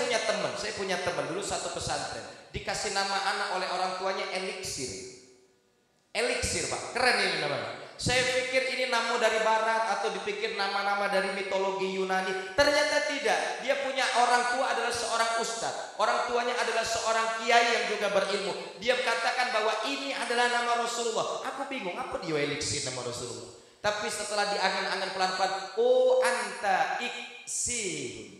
punya teman dulu satu pesantren, dikasih nama anak oleh orang tuanya Eliksir. Eliksir Pak, keren ini namanya. Saya pikir ini nama dari barat atau dipikir nama-nama dari mitologi Yunani. Ternyata tidak. Dia punya orang tua adalah seorang ustadz. Orang tuanya adalah seorang kiai yang juga berilmu. Dia katakan bahwa ini adalah nama Rasulullah. Aku bingung, apa dia Eliksir nama Rasulullah. Tapi setelah diangan-angan pelan-pelan, oh anta Iksir.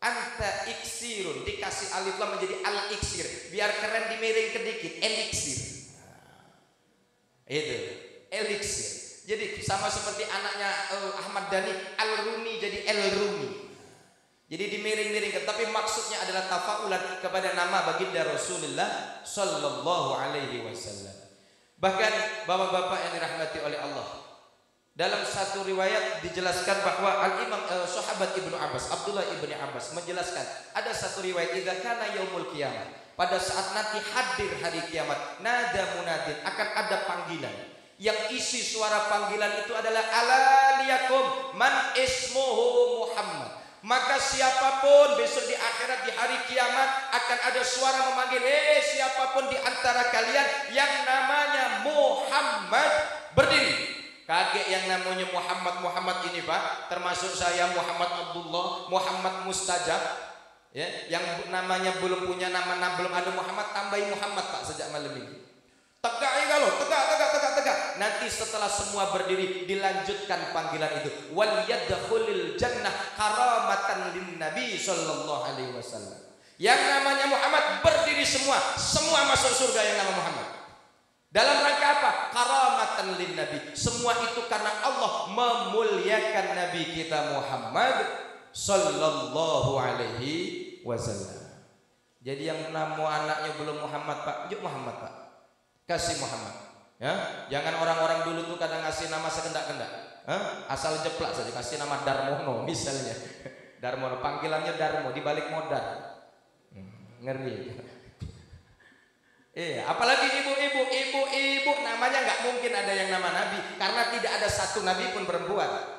Anta Iksirun, dikasih alif lam menjadi al-iksir, biar keren dimiring kedikit, eliksir. Itu eliksir. Jadi sama seperti anaknya Ahmad Dhani, Al-Rumi jadi El-Rumi. Jadi dimiring-miring, tapi maksudnya adalah tafaulan kepada nama baginda Rasulullah sallallahu alaihi wasallam. Bahkan bapak-bapak yang dirahmati oleh Allah, dalam satu riwayat dijelaskan bahwa al-Imam sahabat Ibnu Abbas, Abdullah Ibnu Abbas menjelaskan, ada satu riwayat idza kana yaumul qiyamah, pada saat nanti hadir hari kiamat, nada munadin, akan ada panggilan yang isi suara panggilan itu adalah ala liyakum man ismuhu Muhammad. Maka siapapun besok di akhirat di hari kiamat akan ada suara memanggil, siapapun di antara kalian yang namanya Muhammad, berdiri. Kaget yang namanya Muhammad ini Pak, termasuk saya Muhammad Abdullah, Muhammad Mustajab, ya, yang namanya belum punya nama, belum ada Muhammad, tambahi Muhammad Pak sejak malam ini. Tegak kalau tegak. Nanti setelah semua berdiri dilanjutkan panggilan itu. Wal yadkhulul jannah karamatan lin nabi sallallahu alaihi wasallam. Yang namanya Muhammad berdiri semua masuk surga yang nama Muhammad. Dalam rangka apa? Karamatan lin nabi. Semua itu karena Allah memuliakan nabi kita Muhammad sallallahu alaihi wasallam. Jadi yang nama anaknya belum Muhammad Pak, yuk Muhammad Pak. Kasih Muhammad, ya. Jangan orang-orang dulu tuh kadang ngasih nama sekendak-kendak, asal jeplak saja, kasih nama Darmono misalnya. Darmono, panggilannya Darmo, dibalik modal. Ngeri. Apalagi ibu-ibu namanya nggak mungkin ada yang nama Nabi, karena tidak ada satu Nabi pun perempuan.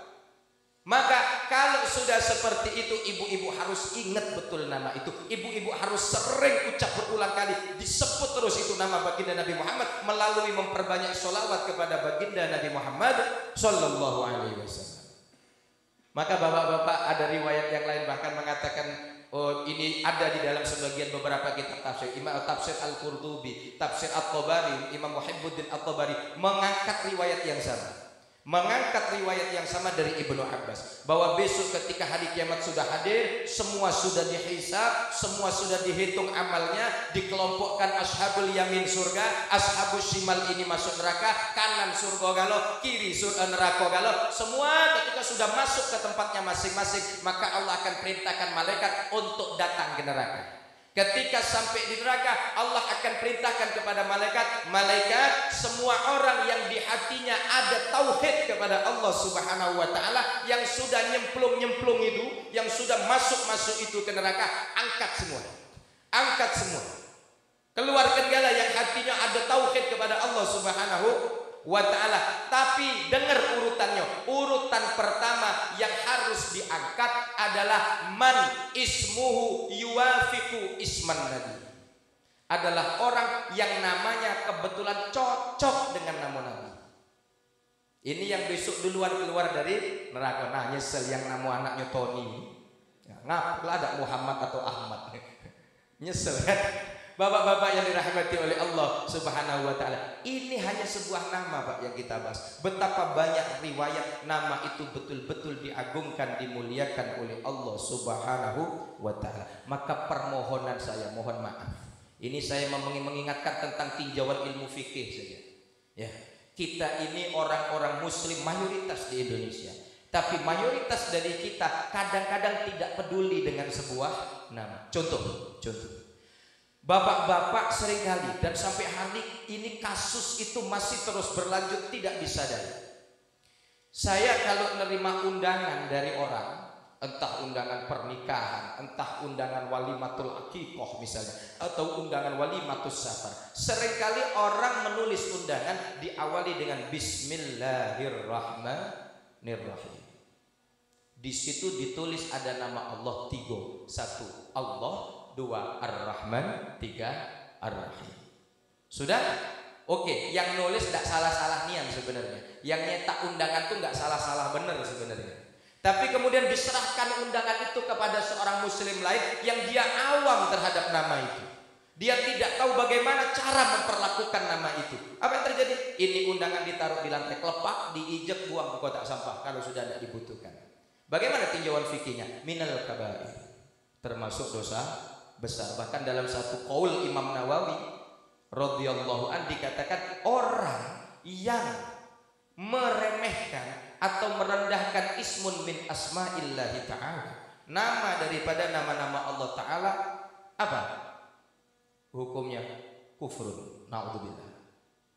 Maka kalau sudah seperti itu, ibu-ibu harus ingat betul nama itu. Ibu-ibu harus sering ucap berulang kali, disebut terus itu nama baginda Nabi Muhammad melalui memperbanyak sholawat kepada baginda Nabi Muhammad sallallahu alaihi wasallam. Maka bapak-bapak, ada riwayat yang lain bahkan mengatakan, oh ini ada di dalam sebagian beberapa kitab tafsir. Imam Tafsir Al-Qurtubi, Tafsir At-Tabari, Imam Muhibbuddin At-Tabari mengangkat riwayat yang sama. Mengangkat riwayat yang sama dari Ibnu Abbas, bahwa besok ketika hari kiamat sudah hadir, semua sudah dihisab, semua sudah dihitung amalnya, dikelompokkan ashabul yamin surga, ashabul shimal ini masuk neraka, kanan surga galau, kiri neraka galau. Semua ketika sudah masuk ke tempatnya masing-masing, maka Allah akan perintahkan malaikat untuk datang ke neraka. Ketika sampai di neraka, Allah akan perintahkan kepada malaikat, semua orang yang di hatinya ada tauhid kepada Allah Subhanahu wa taala, yang sudah nyemplung itu, yang sudah masuk itu ke neraka, angkat semua. Keluarkan segala yang hatinya ada tauhid kepada Allah Subhanahu wa ta'ala. Tapi dengar urutannya. Urutan pertama yang harus diangkat adalah man ismuhu yuwafiqu isman nabi. Adalah orang yang namanya kebetulan cocok dengan nama Nabi. Ini yang besok duluan keluar dari neraka. Nah, nyesel yang nama anaknya Tony. Ya, ngapa ada Muhammad atau Ahmad? Nyesel kan? Bapak-bapak yang dirahmati oleh Allah Subhanahu wa taala, ini hanya sebuah nama Pak yang kita bahas. Betapa banyak riwayat nama itu betul-betul diagungkan, dimuliakan oleh Allah Subhanahu wa taala. Maka permohonan saya, mohon maaf, ini saya mengingatkan tentang tinjauan ilmu fikih saja. Ya, kita ini orang-orang muslim mayoritas di Indonesia. Tapi mayoritas dari kita kadang-kadang tidak peduli dengan sebuah nama. Contoh. Bapak-bapak seringkali dan sampai hari ini kasus itu masih terus berlanjut tidak disadari. Saya kalau menerima undangan dari orang, entah undangan pernikahan, entah undangan walimatul aqiqah misalnya, atau undangan walimatus safar, seringkali orang menulis undangan diawali dengan Bismillahirrahmanirrahim. Di situ ditulis ada nama Allah 3. 1 Allah, 2 Ar-Rahman, 3 Ar-Rahim. Sudah? Oke, yang nulis tidak salah-salah niat sebenarnya. Yang nyetak undangan itu nggak salah-salah benar sebenarnya. Tapi kemudian diserahkan undangan itu kepada seorang muslim lain yang dia awam terhadap nama itu. Dia tidak tahu bagaimana cara memperlakukan nama itu. Apa yang terjadi? Ini undangan ditaruh di lantai kelepak, diijek buang ke kotak sampah kalau sudah tidak dibutuhkan. Bagaimana tinjauan fikihnya? Minal kabair. Termasuk dosa besar. Bahkan dalam satu qaul Imam Nawawi radhiyallahu an dikatakan orang yang meremehkan atau merendahkan ismun min asma'illahi ta'ala, nama daripada nama-nama Allah Ta'ala, apa? Hukumnya kufrun. Na'udzubillah.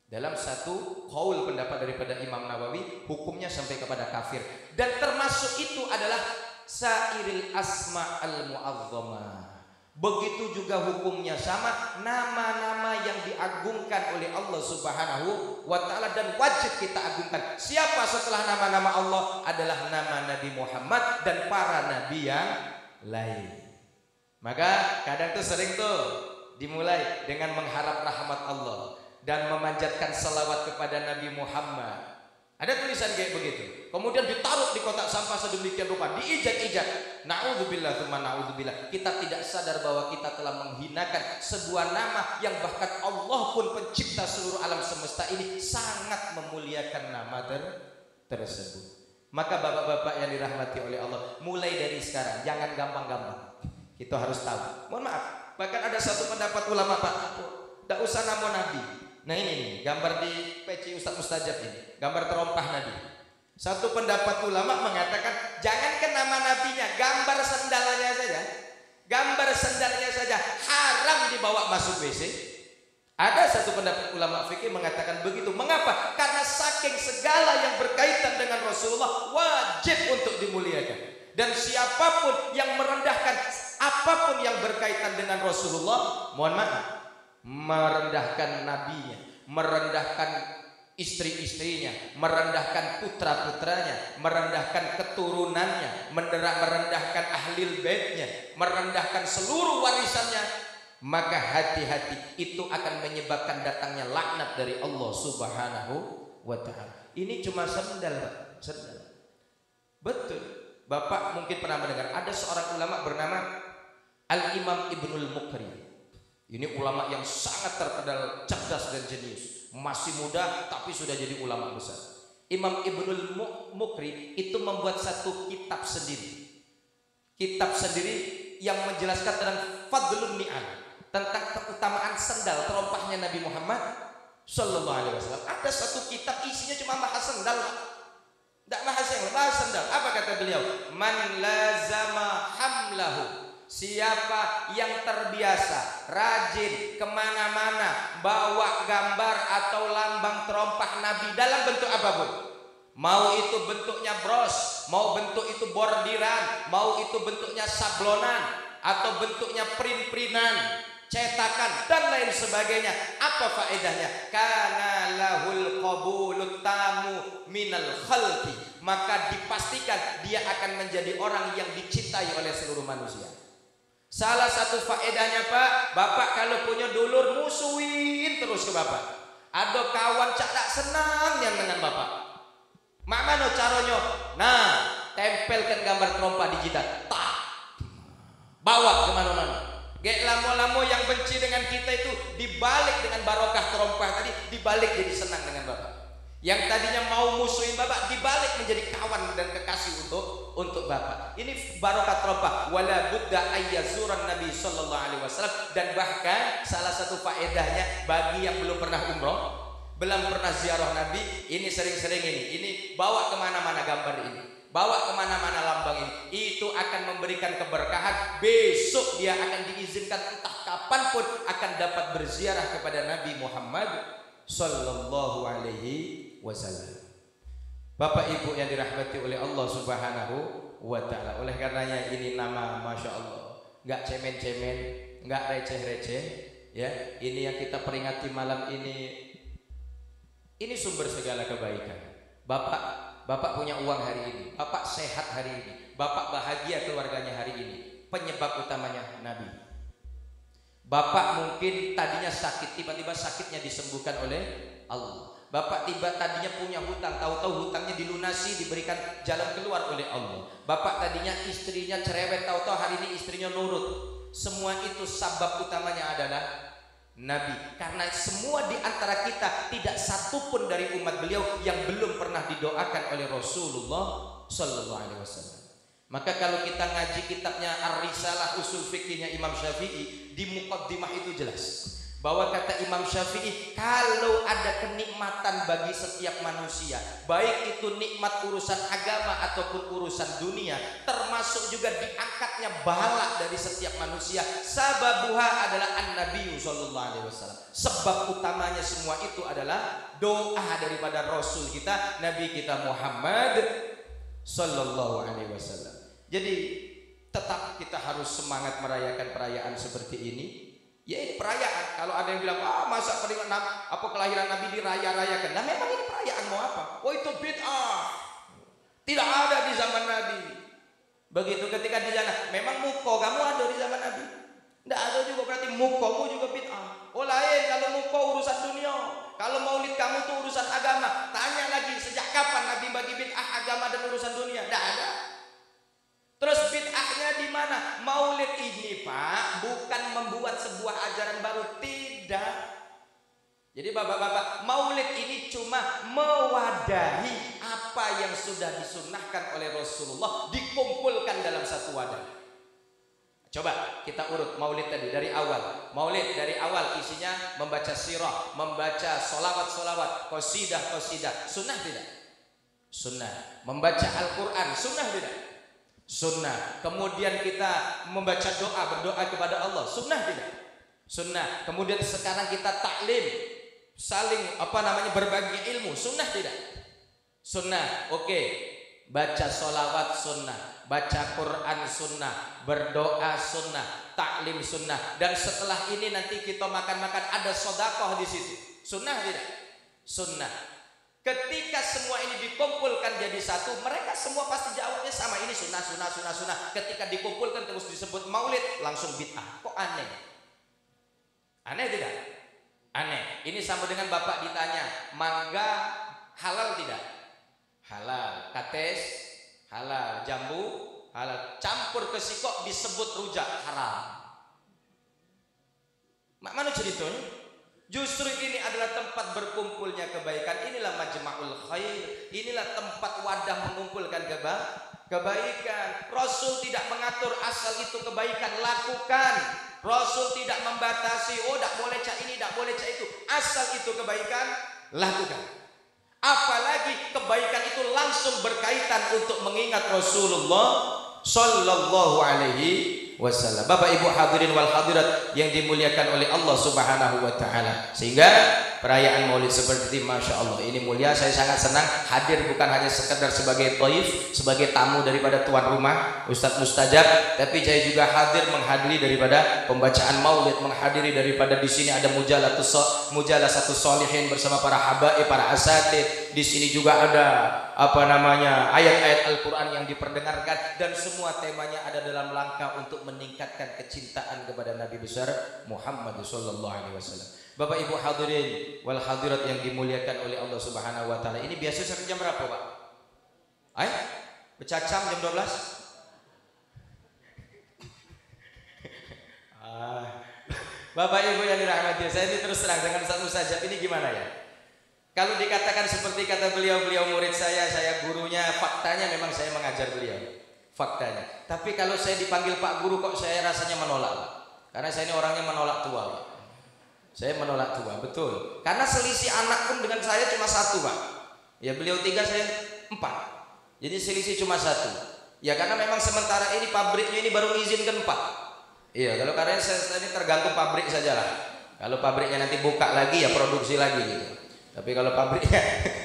Dalam satu qaul pendapat daripada Imam Nawawi, hukumnya sampai kepada kafir. Dan termasuk itu adalah sairil asma al-mu'azzamah. Begitu juga hukumnya sama nama-nama yang diagungkan oleh Allah Subhanahu wa ta'ala dan wajib kita agungkan. Siapa setelah nama-nama Allah? Adalah nama Nabi Muhammad dan para nabi yang lain. Maka kadang tuh sering tuh dimulai dengan mengharap rahmat Allah dan memanjatkan salawat kepada Nabi Muhammad. Ada tulisan kayak begitu. Kemudian ditaruh di kotak sampah sedemikian rupa, diijak-ijak. Na'udzubillah tsumma na'udzubillah. Kita tidak sadar bahwa kita telah menghinakan sebuah nama yang bahkan Allah pun pencipta seluruh alam semesta ini sangat memuliakan nama tersebut. Maka bapak-bapak yang dirahmati oleh Allah, mulai dari sekarang jangan gampang-gampang. Kita harus tahu. Mohon maaf, bahkan ada satu pendapat ulama, Pak, tidak usah nama Nabi. Nah ini gambar di peci Ustaz Mustajab ini, gambar terompah Nabi. Satu pendapat ulama mengatakan jangankan nama nabinya, gambar sendalnya saja. Gambar sendalnya saja haram dibawa masuk WC. Ada satu pendapat ulama fikih mengatakan begitu. Mengapa? Karena saking segala yang berkaitan dengan Rasulullah wajib untuk dimuliakan. Dan siapapun yang merendahkan apapun yang berkaitan dengan Rasulullah, mohon maaf, merendahkan nabinya, merendahkan istri-istrinya, merendahkan putra-putranya, merendahkan keturunannya, merendahkan ahlil baitnya, merendahkan seluruh warisannya, maka hati-hati, itu akan menyebabkan datangnya laknat dari Allah Subhanahu wa ta'ala. Ini cuma sendal, Pak. Sendal. Betul. Bapak mungkin pernah mendengar ada seorang ulama bernama Al-Imam Ibnul Muqri. Ini ulama yang sangat terkenal cerdas dan jenius. Masih muda tapi sudah jadi ulama besar. Imam Ibnul Muqri itu membuat satu kitab sendiri. Kitab sendiri yang menjelaskan tentang fadlun ni'al, tentang keutamaan sendal terompahnya Nabi Muhammad sallallahu alaihi wasallam. Ada satu kitab isinya cuma bahas sendal. Tidak bahas yang bahas sendal. Apa kata beliau? Man lazama hamlahu. Siapa yang terbiasa rajin kemana-mana bawa gambar atau lambang terompah Nabi dalam bentuk apapun, mau itu bentuknya bros, mau bentuk itu bordiran, mau itu bentuknya sablonan atau bentuknya print-printan, cetakan dan lain sebagainya, apa faedahnya? Kana lahul qabulut tamu minal khalqi, maka dipastikan dia akan menjadi orang yang dicintai oleh seluruh manusia. Salah satu faedahnya, Pak, Bapak kalau punya dulur musuhin terus ke Bapak. Ada kawan cak senang yang dengan Bapak. Mak mano caranya? Nah, tempelkan gambar terompah di jidat. Tak. Bawa kemana-mana. Gek lamo-lamo yang benci dengan kita itu dibalik dengan barokah terompah tadi, dibalik jadi senang dengan Bapak. Yang tadinya mau musuhin Bapak dibalik menjadi kawan dan kekasih untuk Bapak. Ini barokah terompah. Wala budda ayyazuran Nabi sallallahu alaihi wasallam. Dan bahkan salah satu faedahnya bagi yang belum pernah umroh, belum pernah ziarah Nabi, ini sering-sering ini bawa kemana-mana gambar ini, bawa kemana-mana lambang ini. Itu akan memberikan keberkahan. Besok dia akan diizinkan entah kapanpun akan dapat berziarah kepada Nabi Muhammad sallallahu alaihi wasallam. Bapak Ibu yang dirahmati oleh Allah Subhanahu wa ta'ala. Oleh karenanya ini nama Masya Allah, nggak cemen-cemen, nggak receh-receh, ya. Ini yang kita peringati malam ini sumber segala kebaikan. Bapak punya uang hari ini, Bapak sehat hari ini, Bapak bahagia keluarganya hari ini. Penyebab utamanya Nabi. Bapak mungkin tadinya sakit, tiba-tiba sakitnya disembuhkan oleh Allah. Bapak tadinya punya hutang, tahu-tahu hutangnya dilunasi, diberikan jalan keluar oleh Allah. Bapak tadinya istrinya cerewet, tahu-tahu hari ini istrinya nurut. Semua itu sabab utamanya adalah Nabi. Karena semua di antara kita tidak satu pun dari umat beliau yang belum pernah didoakan oleh Rasulullah sallallahu alaihi wasallam. Maka kalau kita ngaji kitabnya Ar-Risalah Usul Fikihnya Imam Syafi'i, di muqaddimah itu jelas bahwa kata Imam Syafi'i, kalau ada kenikmatan bagi setiap manusia, baik itu nikmat urusan agama ataupun urusan dunia, termasuk juga diangkatnya bala dari setiap manusia, sababuha adalah an-nabiyyu sallallahu alaihi wasallam. Sebab utamanya semua itu adalah doa daripada Rasul kita, Nabi kita Muhammad sallallahu alaihi wasallam. Jadi tetap kita harus semangat merayakan perayaan seperti ini. Ya ini perayaan. Kalau ada yang bilang, masa kelahiran Nabi diraya-rayakan. Nah memang ini perayaan mau apa? Oh itu bid'ah. Tidak ada di zaman Nabi. Begitu ketika di sana, memang muko kamu ada di zaman Nabi? Tidak ada juga, berarti mukomu juga bid'ah. Oh lain kalau muko urusan dunia. Kalau maulid kamu tuh urusan agama. Tanya lagi sejak kapan Nabi bagi bid'ah agama dan urusan dunia? Tidak ada. Terus bid'ahnya di mana? Maulid ini Pak bukan membuat sebuah ajaran baru, tidak. Jadi bapak-bapak, maulid ini cuma mewadahi apa yang sudah disunnahkan oleh Rasulullah, dikumpulkan dalam satu wadah. Coba kita urut maulid tadi dari awal. Maulid dari awal isinya membaca sirah, membaca solawat-solawat, qasidah-qasidah. Sunnah tidak? Sunnah. Membaca Al-Quran, sunnah tidak? Sunnah. Kemudian kita membaca doa, berdoa kepada Allah, sunnah tidak? Sunnah. Kemudian sekarang kita taklim, saling berbagi ilmu, sunnah tidak? Sunnah. Oke. Baca solawat sunnah, baca Quran sunnah, berdoa sunnah, taklim sunnah. Dan setelah ini nanti kita makan-makan ada sodakoh di situ, sunnah tidak? Sunnah. Ketika semua ini dikumpulkan jadi satu, mereka semua pasti jawabnya sama, ini sunnah, sunnah, sunnah, sunnah. Ketika dikumpulkan terus disebut maulid, langsung bid'ah. Kok aneh? Aneh tidak? Aneh. Ini sama dengan bapak ditanya, mangga halal tidak? Halal. Kates halal. Jambu halal. Campur ke sikok disebut rujak, haram. Mana ceritanya? Justru ini adalah tempat berkumpulnya kebaikan. Inilah majma'ul khair. Inilah tempat wadah mengumpulkan kebaikan. Rasul tidak mengatur asal itu kebaikan, lakukan. Rasul tidak membatasi, tidak boleh cak ini, tidak boleh cak itu. Asal itu kebaikan, lakukan. Apalagi kebaikan itu langsung berkaitan untuk mengingat Rasulullah sallallahu alaihi wasallam. Bapak Ibu hadirin wal hadirat yang dimuliakan oleh Allah Subhanahu wa taala. Sehingga perayaan Maulid seperti ini, Masya Allah, ini mulia. Saya sangat senang hadir bukan hanya sekedar sebagai dhaif, sebagai tamu daripada tuan rumah Ustadz Mustajab, tapi saya juga hadir menghadiri daripada pembacaan Maulid, menghadiri daripada di sini ada mujalasatus sholihin bersama para habaib, para asatid. Di sini juga ada ayat-ayat Al-Quran yang diperdengarkan, dan semua temanya ada dalam langkah untuk meningkatkan kecintaan kepada Nabi besar Muhammad sallallahu alaihi wasallam. Bapak Ibu hadirin wal hadirat yang dimuliakan oleh Allah Subhanahu wa taala. Ini biasa sampai jam berapa, Pak? Becacam jam 12? Bapak Ibu yang dirahmati, saya ini terus terang dengan Ustaz Mustajab ini gimana ya? Kalau dikatakan seperti kata beliau murid saya gurunya, faktanya memang saya mengajar beliau. Faktanya. Tapi kalau saya dipanggil Pak Guru kok saya rasanya menolak, Pak. Karena saya ini orangnya menolak tua, Pak. Saya menolak tua, betul. Karena selisih anak pun dengan saya cuma 1, Pak. Ya beliau 3, saya 4. Jadi selisih cuma 1. Ya karena memang sementara ini pabriknya ini baru mengizinkan 4. Iya, kalau karena saya ini tergantung pabrik sajalah. Kalau pabriknya nanti buka lagi ya produksi lagi gitu. Tapi kalau pabriknya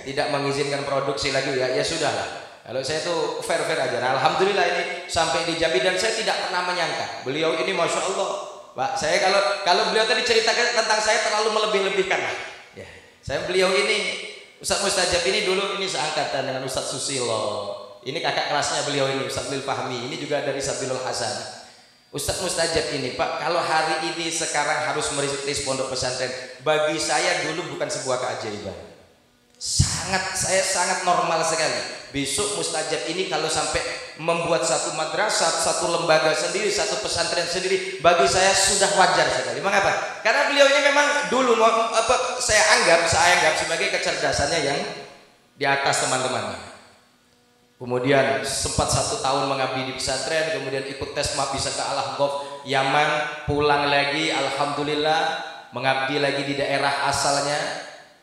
tidak mengizinkan produksi lagi ya sudahlah. Kalau saya tuh fair aja. Nah, alhamdulillah ini sampai di Jambi, dan saya tidak pernah menyangka beliau ini, Masya Allah, Pak. Saya kalau beliau tadi ceritakan tentang saya terlalu melebih-lebihkan lah. Ya, beliau ini Ustadz Mustajab ini dulu ini seangkatan dengan Ustadz Susilo. Ini kakak kelasnya beliau ini, Ustadz Lil Fahmi. Ini juga dari Sabilul Hasan. Ustadz Mustajab ini, Pak, kalau hari ini sekarang harus merintis pondok pesantren, bagi saya dulu bukan sebuah keajaiban. Saya sangat normal sekali. Besok Mustajab ini kalau sampai membuat satu madrasah, satu lembaga sendiri, satu pesantren sendiri, bagi saya sudah wajar sekali. Mengapa? Karena beliau ini memang dulu saya anggap sebagai kecerdasannya yang di atas teman-temannya. Kemudian sempat 1 tahun mengabdi di pesantren, kemudian ikut tes map bisa ke Al-Ahqaf Yaman, pulang lagi, alhamdulillah mengabdi lagi di daerah asalnya,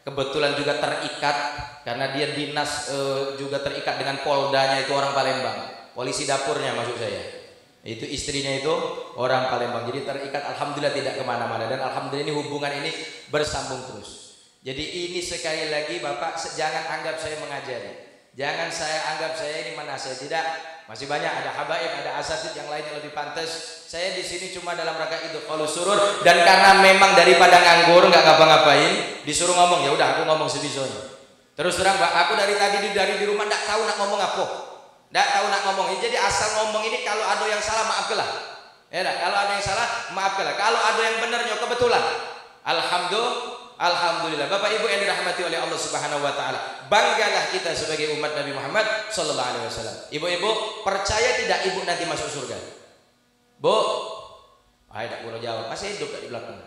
kebetulan juga terikat karena dia dinas juga terikat dengan Poldanya itu orang Palembang, polisi dapurnya maksud saya, itu istrinya itu orang Palembang, jadi terikat. Alhamdulillah tidak kemana-mana, dan alhamdulillah ini hubungan ini bersambung terus. Jadi ini sekali lagi Bapak, jangan anggap saya mengajari, jangan saya anggap saya ini menasihat, tidak. Masih banyak, ada habaib, ada asatid yang lain yang lebih pantas. Saya di sini cuma dalam rangka itu kalau surur, dan karena memang daripada nganggur nggak ngapa-ngapain, disuruh ngomong, ya udah aku ngomong sebisanya. Terus terang Pak, aku dari tadi di rumah nggak tahu nak ngomong apa, nggak tahu nak ngomong. Jadi asal ngomong ini, kalau ada yang salah maafkanlah. Ya, kalau ada yang salah maafkanlah. Kalau ada yang benarnya kebetulan, Alhamdulillah. Bapak Ibu yang dirahmati oleh Allah Subhanahu wa taala, banggalah kita sebagai umat Nabi Muhammad sallallahu alaihi wasallam. Ibu-ibu, percaya tidak ibu nanti masuk surga? Bu, tidak boleh jawab, masih hidup di belakang.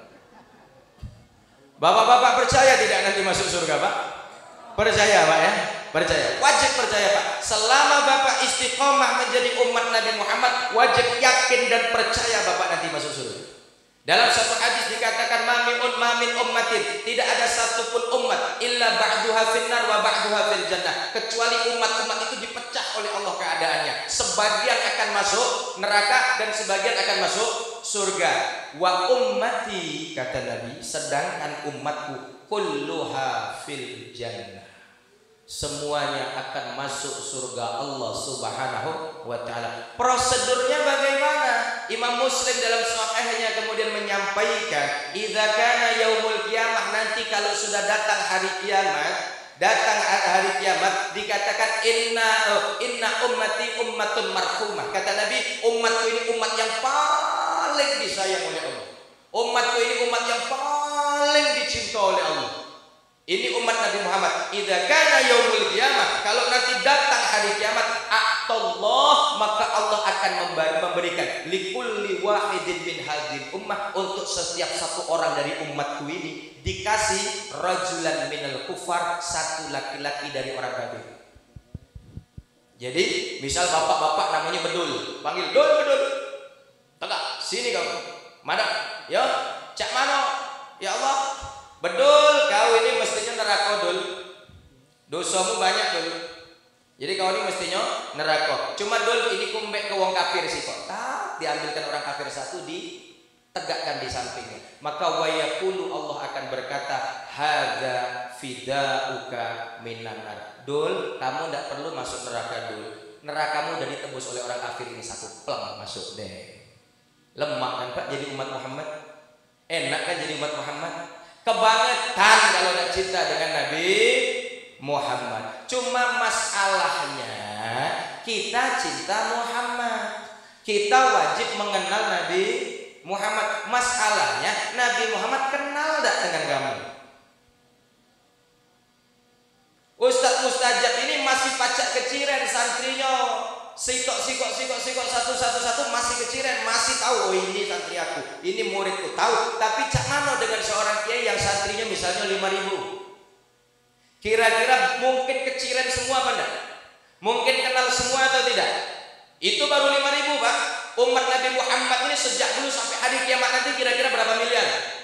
Bapak-bapak percaya tidak nanti masuk surga, Pak? Percaya, Pak ya? Percaya, wajib percaya, Pak. Selama Bapak istiqomah menjadi umat Nabi Muhammad, wajib yakin dan percaya Bapak nanti masuk surga. Dalam satu hadis dikatakan mamin ummatin, tidak ada satupun umat illa ba'duha finnar wa ba'duha fil jannah, kecuali umat-umat itu dipecah oleh Allah keadaannya. Sebagian akan masuk neraka dan sebagian akan masuk surga. Wa ummati, kata Nabi, sedangkan umatku kulluha fil jannah, semuanya akan masuk surga Allah Subhanahu wa taala. Prosedurnya bagaimana? Imam Muslim dalam sahihnya kemudian menyampaikan, idza kana yaumul qiyamah, nanti kalau sudah datang hari kiamat, dikatakan inna ummati ummatun marhumah. Kata Nabi, umatku ini umat yang paling disayang oleh Allah. Umatku ini umat yang paling dicinta oleh Allah. Ini umat Nabi Muhammad. Idza kana yaumul qiyamah, kalau nanti datang hari kiamat, a'tallah, maka Allah akan memberikan likulli wahidin min hadhil ummah, untuk setiap satu orang dari umatku ini dikasih rajulan minal kufar, satu laki-laki dari orang kafir. Jadi misal bapak-bapak namanya Bedul, panggil Dul, Bedul, tegak sini kamu, mana ya, cak mano, ya Allah, Bedul, kau ini mestinya neraka, Dul. Dosamu banyak, Dul. Jadi kau ini mestinya neraka. Cuma Dul, ini kumbek ke wong kafir sih kok. Diambilkan orang kafir satu, ditegakkan di sampingnya. Maka wayaqulu, Allah akan berkata, hadza fidauka minan nar. Dul, kamu tidak perlu masuk neraka, Dul. Nerakamu udah ditebus oleh orang kafir ini, satu pleng masuk deh. Lemak kan Pak jadi umat Muhammad? Enak kan jadi umat Muhammad? Kebangetan kalau tidak cinta dengan Nabi Muhammad. Cuma masalahnya kita cinta Muhammad, kita wajib mengenal Nabi Muhammad. Masalahnya Nabi Muhammad kenal tidak dengan kamu? Ustadz mustajab ini masih pacak keciren santrinya, sikok satu masih keciren, masih tahu, oh ini santri aku, ini muridku, tahu. Tapi cak mano dengan seorang kiai yang santrinya misalnya 5.000, kira-kira mungkin keciren semua apa enggak? Mungkin kenal semua atau tidak? Itu baru 5.000 Pak. Umat Nabi Muhammad ini sejak dulu sampai hari kiamat nanti kira-kira berapa miliar?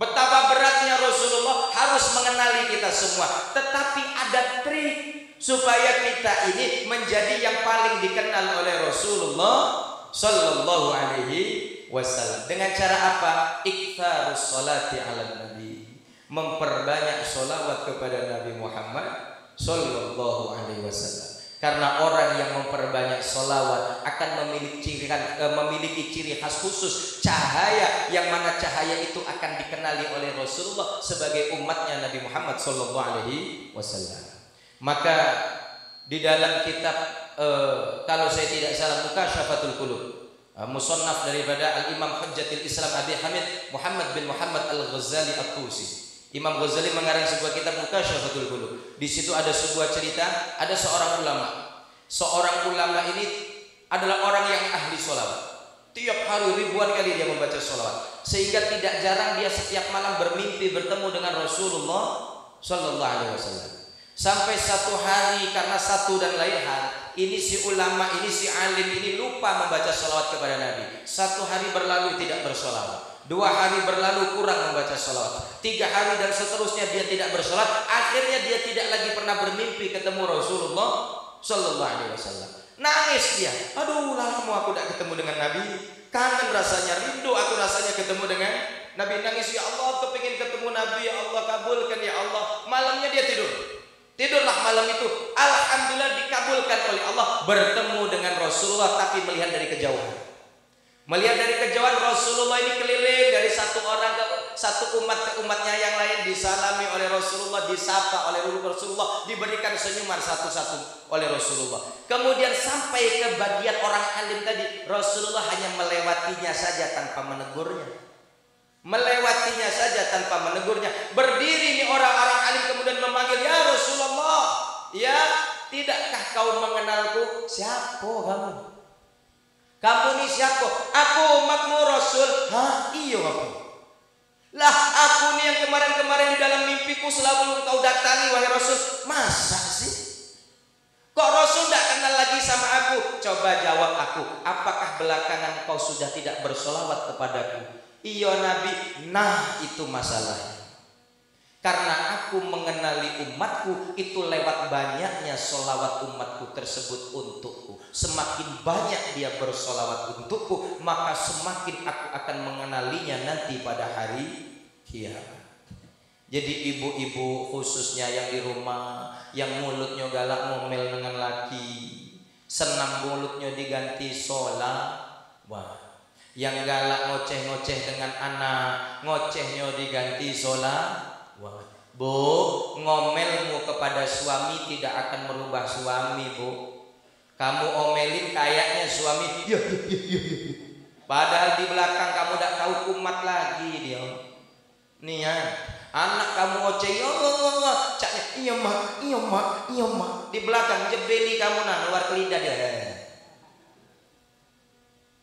Betapa beratnya Rasulullah harus mengenali kita semua. Tetapi ada trik supaya kita ini menjadi yang paling dikenal oleh Rasulullah sallallahu alaihi wasallam. Dengan cara apa? Iktsarus sholati ala nabi, memperbanyak sholawat kepada Nabi Muhammad sallallahu alaihi wasallam. Karena orang yang memperbanyak sholawat akan memiliki ciri khas khusus, cahaya, yang mana cahaya itu akan dikenali oleh Rasulullah sebagai umatnya Nabi Muhammad sallallahu alaihi wasallam. Maka di dalam kitab kalau saya tidak salah Mukasyafatul Qulub, musannaf daripada Al-Imam Hujjatul Islam Abi Hamid Muhammad bin Muhammad Al-Ghazali At-Tusi, Imam Ghazali mengarang sebuah kitab Mukasyafatul Qulub. Di situ ada sebuah cerita, ada seorang ulama. Seorang ulama ini adalah orang yang ahli sholawat. Tiap hari ribuan kali dia membaca sholawat, sehingga tidak jarang dia setiap malam bermimpi bertemu dengan Rasulullah sallallahu alaihi wasallam. Sampai satu hari karena satu dan lain hal Ini si ulama, ini si alim, ini lupa membaca salawat kepada Nabi. 1 hari berlalu tidak bersolawat, 2 hari berlalu kurang membaca salawat, 3 hari dan seterusnya dia tidak bersolawat. Akhirnya dia tidak lagi pernah bermimpi ketemu Rasulullah Sallallahu Alaihi Wasallam. Nangis dia, aduh lama aku tidak ketemu dengan Nabi, kangen rasanya, rindu aku rasanya ketemu dengan Nabi. Nangis, ya Allah kepingin ketemu Nabi, ya Allah kabulkan ya Allah. Malamnya dia tidurlah malam itu, alhamdulillah dikabulkan oleh Allah, bertemu dengan Rasulullah tapi melihat dari kejauhan. Melihat dari kejauhan Rasulullah ini keliling dari satu orang ke satu umat ke umatnya yang lain, disalami oleh Rasulullah, disapa oleh Rasulullah, diberikan senyuman satu-satu oleh Rasulullah. Kemudian sampai ke bagian orang alim tadi, Rasulullah hanya melewatinya saja tanpa menegurnya. Melewatinya saja tanpa menegurnya. Berdiri nih orang-orang alim kemudian memanggil, ya Rasulullah, ya tidakkah kau mengenalku? Siapa kamu? Kamu ini siapa? Aku umatmu Rasul. Hah? Iya aku. Lah aku nih yang kemarin-kemarin di dalam mimpiku selalu kau datangi wahai Rasul. Masa sih? Kok Rasul tidak kenal lagi sama aku? Coba jawab aku. Apakah belakangan kau sudah tidak bersolawat kepadaku? Iya Nabi. Nah itu masalahnya. Karena aku mengenali umatku itu lewat banyaknya solawat umatku tersebut untukku. Semakin banyak dia bersolawat untukku, maka semakin aku akan mengenalinya nanti pada hari kiamat. Jadi ibu-ibu khususnya yang di rumah, yang mulutnya galak ngomel dengan laki, senang mulutnya diganti sholat, wah. Yang galak ngoceh-ngoceh dengan anak, ngocehnya diganti sholat. Wah, Bu, ngomelmu kepada suami tidak akan merubah suami, Bu. Kamu omelin kayaknya suami, ya. Padahal di belakang kamu tidak tahu kumat lagi dia. Nih ya, anak kamu oceh, caknya, iya mak. Di belakang jebeli kamu luar kelidah dia.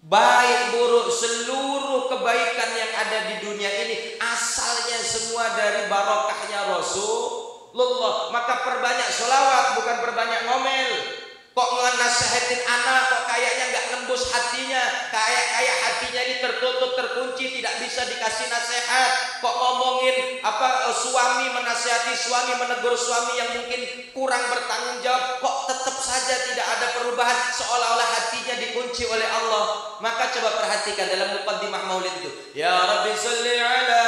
Baik buruk seluruh kebaikan yang ada di dunia ini asalnya semua dari barokahnya Rasulullah. Maka perbanyak sholawat, bukan perbanyak ngomel. Kok nasihatin anak kok kayaknya nggak nembus hatinya, kayak hatinya ini tertutup terkunci, tidak bisa dikasih nasihat. Kok ngomongin suami menasihati suami, menegur suami yang mungkin kurang bertanggung jawab, kok tetap saja tidak ada perubahan, seolah-olah hatinya dikunci oleh Allah. Maka coba perhatikan dalam muqaddimah maulid itu, ya Rabbi sholli ala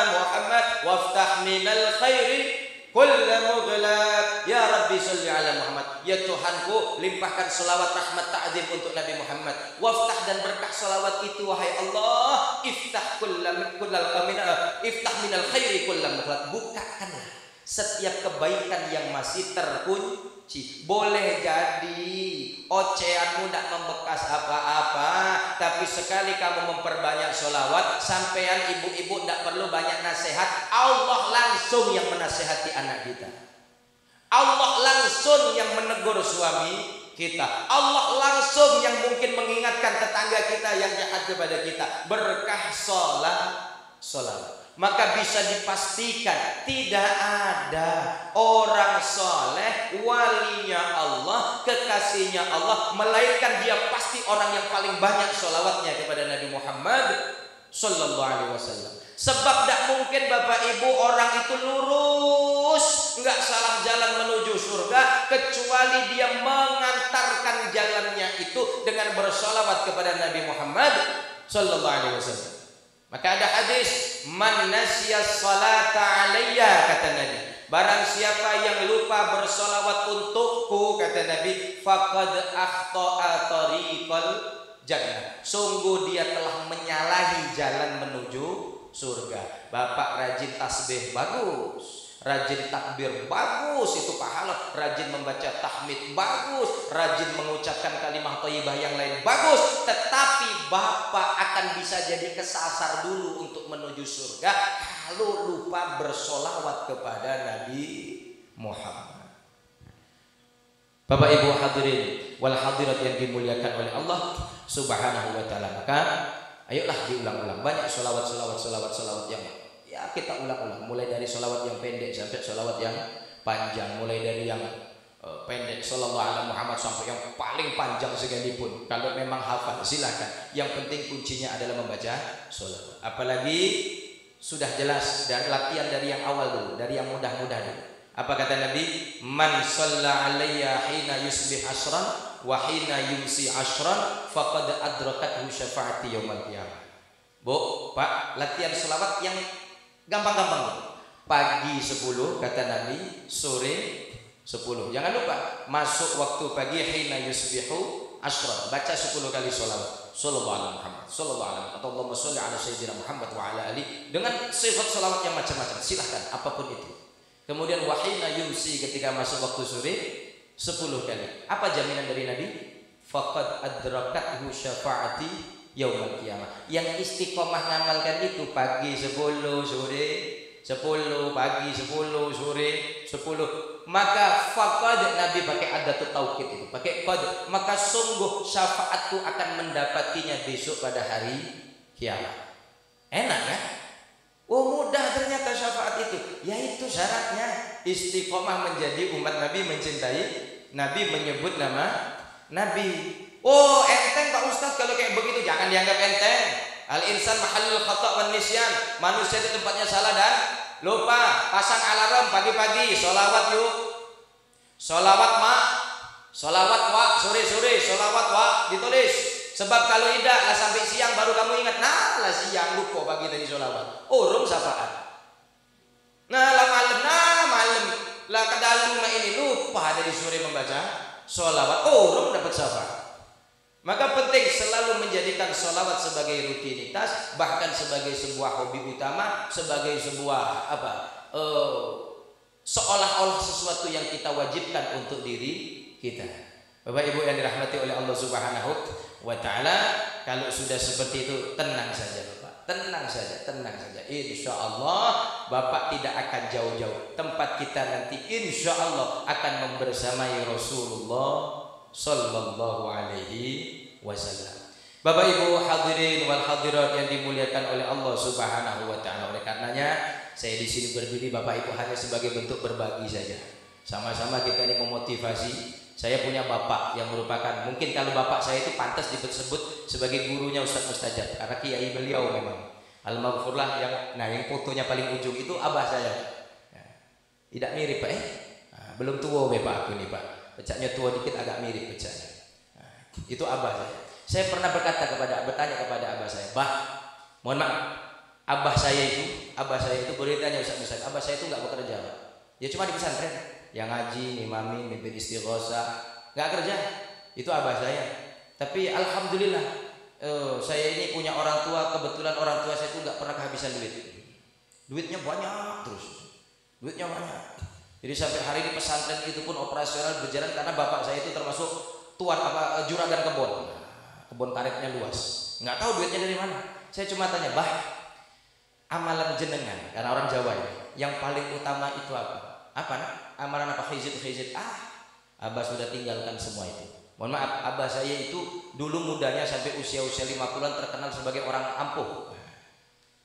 Muhammad waftah minal khairi kulla mughlaq. Ya Rabbi sholli ala Muhammad, ya Tuhanku limpahkan selawat rahmat ta'zim untuk Nabi Muhammad. Waftah dan berkah selawat itu wahai Allah, iftah minal khairi kulla mughlaq. Bukakanlah setiap kebaikan yang masih terkunci. Boleh jadi ocehanmu tidak membekas apa-apa, tapi sekali kamu memperbanyak sholawat, sampean ibu-ibu tidak perlu banyak nasihat. Allah langsung yang menasihati anak kita. Allah langsung yang menegur suami kita. Allah langsung yang mungkin mengingatkan tetangga kita yang jahat kepada kita. Berkah sholawat. Maka bisa dipastikan tidak ada orang soleh, walinya Allah, kekasihnya Allah, melainkan dia pasti orang yang paling banyak sholawatnya kepada Nabi Muhammad Sallallahu Alaihi Wasallam. Sebab tidak mungkin Bapak Ibu orang itu lurus, nggak salah jalan menuju surga, kecuali dia mengantarkan jalannya itu dengan bersolawat kepada Nabi Muhammad Sallallahu Alaihi Wasallam. Maka ada hadis, man nasiyas salata alayya, kata Nabi, barang siapa yang lupa bersolawat untukku, kata Nabi, faqad akhta'a tariqal jannah, sungguh dia telah menyalahi jalan menuju surga. Bapak rajin tasbih bagus, rajin takbir bagus, itu pahala. Rajin membaca tahmid bagus, rajin mengucapkan kalimat thayyibah yang lain bagus, tetapi Bapak akan bisa jadi kesasar dulu untuk menuju surga kalau lupa bersolawat kepada Nabi Muhammad. Bapak Ibu hadirin wal hadirat yang dimuliakan oleh Allah Subhanahu wa taala, maka ayolah diulang-ulang banyak solawat yang ya kita ulang-ulang, mulai dari solawat yang pendek sampai solawat yang panjang, mulai dari yang pendek sallallahu alaihi Muhammad sampai yang paling panjang sekalipun. Kalau memang hafal silakan. Yang penting kuncinya adalah membaca sholawat. Apalagi sudah jelas dan latihan dari yang awal dulu, dari yang mudah-mudah dulu. Apa kata Nabi? Man shalla alayya hina yusbih asran wa hina yumsi asran faqad adrakathu syafaati yaumil qiyamah. Bu, Pak, latihan selawat yang gampang-gampang. Pagi 10 kata Nabi, sore 10. Jangan lupa masuk waktu pagi hina yusbihu asran, baca 10 kali sholawat. Sallallahu alaihi Muhammad, sallallahu alaihi atau Allahumma sholli ala sayyidina Muhammad wa ala ali dengan sifat sholawat yang macam-macam. Silahkan apapun itu. Kemudian wahina yumsi ketika masuk waktu sore 10 kali. Apa jaminan dari Nabi? Faqad adrakathu syafaati yaumil qiyamah. Yang istiqomah ngamalkan itu pagi 10, sore 10, pagi 10, sore 10. Maka faqad, Nabi pakai adatut taukid itu, pakai qad, maka sungguh syafaatku akan mendapatinya besok pada hari kiamat. Enak ya? Oh mudah ternyata syafaat itu. Yaitu syaratnya istiqomah menjadi umat Nabi, mencintai Nabi, menyebut nama Nabi. Oh enteng Pak Ustaz kalau kayak begitu, jangan dianggap enteng. Al insan mahallul khata' wan nisyan. Manusia itu tempatnya salah dan lupa. Pasang alarm pagi-pagi, sholawat yuk. Sholawat mak, sholawat wa, sore-sore, sholawat wa, ditulis. Sebab kalau tidak lah sampai siang baru kamu ingat. Nah lah siang lupa pagi tadi sholawat. Urung syafaat. Nah lah malam lah kedalam ini lupa dari sore membaca sholawat. Urung dapat syafaat. Maka penting selalu menjadikan sholawat sebagai rutinitas, bahkan sebagai sebuah hobi utama, sebagai sebuah seolah-olah sesuatu yang kita wajibkan untuk diri kita. Bapak Ibu yang dirahmati oleh Allah Subhanahu wa taala, kalau sudah seperti itu tenang saja Bapak. Tenang saja, tenang saja. Insya Allah Bapak tidak akan jauh-jauh. Tempat kita nanti insya Allah akan membersamai Rasulullah sallallahu alaihi wasallam. Bapak Ibu hadirin wal hadirat yang dimuliakan oleh Allah Subhanahu wa taala. Oleh karenanya saya di sini berdiri Bapak Ibu hanya sebagai bentuk berbagi saja. Sama-sama kita ini memotivasi. Saya punya bapak yang merupakan, mungkin kalau bapak saya itu pantas disebut sebagai gurunya Ustaz Mustajab karena kiai beliau memang. Al-Maghfurlah yang fotonya paling ujung itu abah saya. Tidak mirip Pak belum tua Pak aku nih Pak. Pecahnya tua dikit agak mirip pecahnya. Itu abah saya. Saya pernah bertanya kepada abah saya, "Bah, mohon maaf, abah saya itu boleh tanya Ustaz, abah saya itu nggak bekerja, Pak. Ya cuma di pesantren, yang ngaji, ngimamin, mimpin istighosah, nggak kerja. Itu abah saya. Tapi alhamdulillah, saya ini punya orang tua, kebetulan orang tua saya itu nggak pernah kehabisan duit. Duitnya banyak terus, duitnya banyak. Jadi sampai hari ini pesantren itu pun operasional berjalan karena bapak saya itu termasuk tuan juragan kebun karetnya luas. Nggak tahu duitnya dari mana. Saya cuma tanya, "Bah, amalan jenengan," karena orang Jawa ya, yang paling utama itu apa? Apa? Amalan apa? Khizid. Abah sudah tinggalkan semua itu. Mohon maaf, abah saya itu dulu mudanya sampai usia 50-an terkenal sebagai orang ampuh,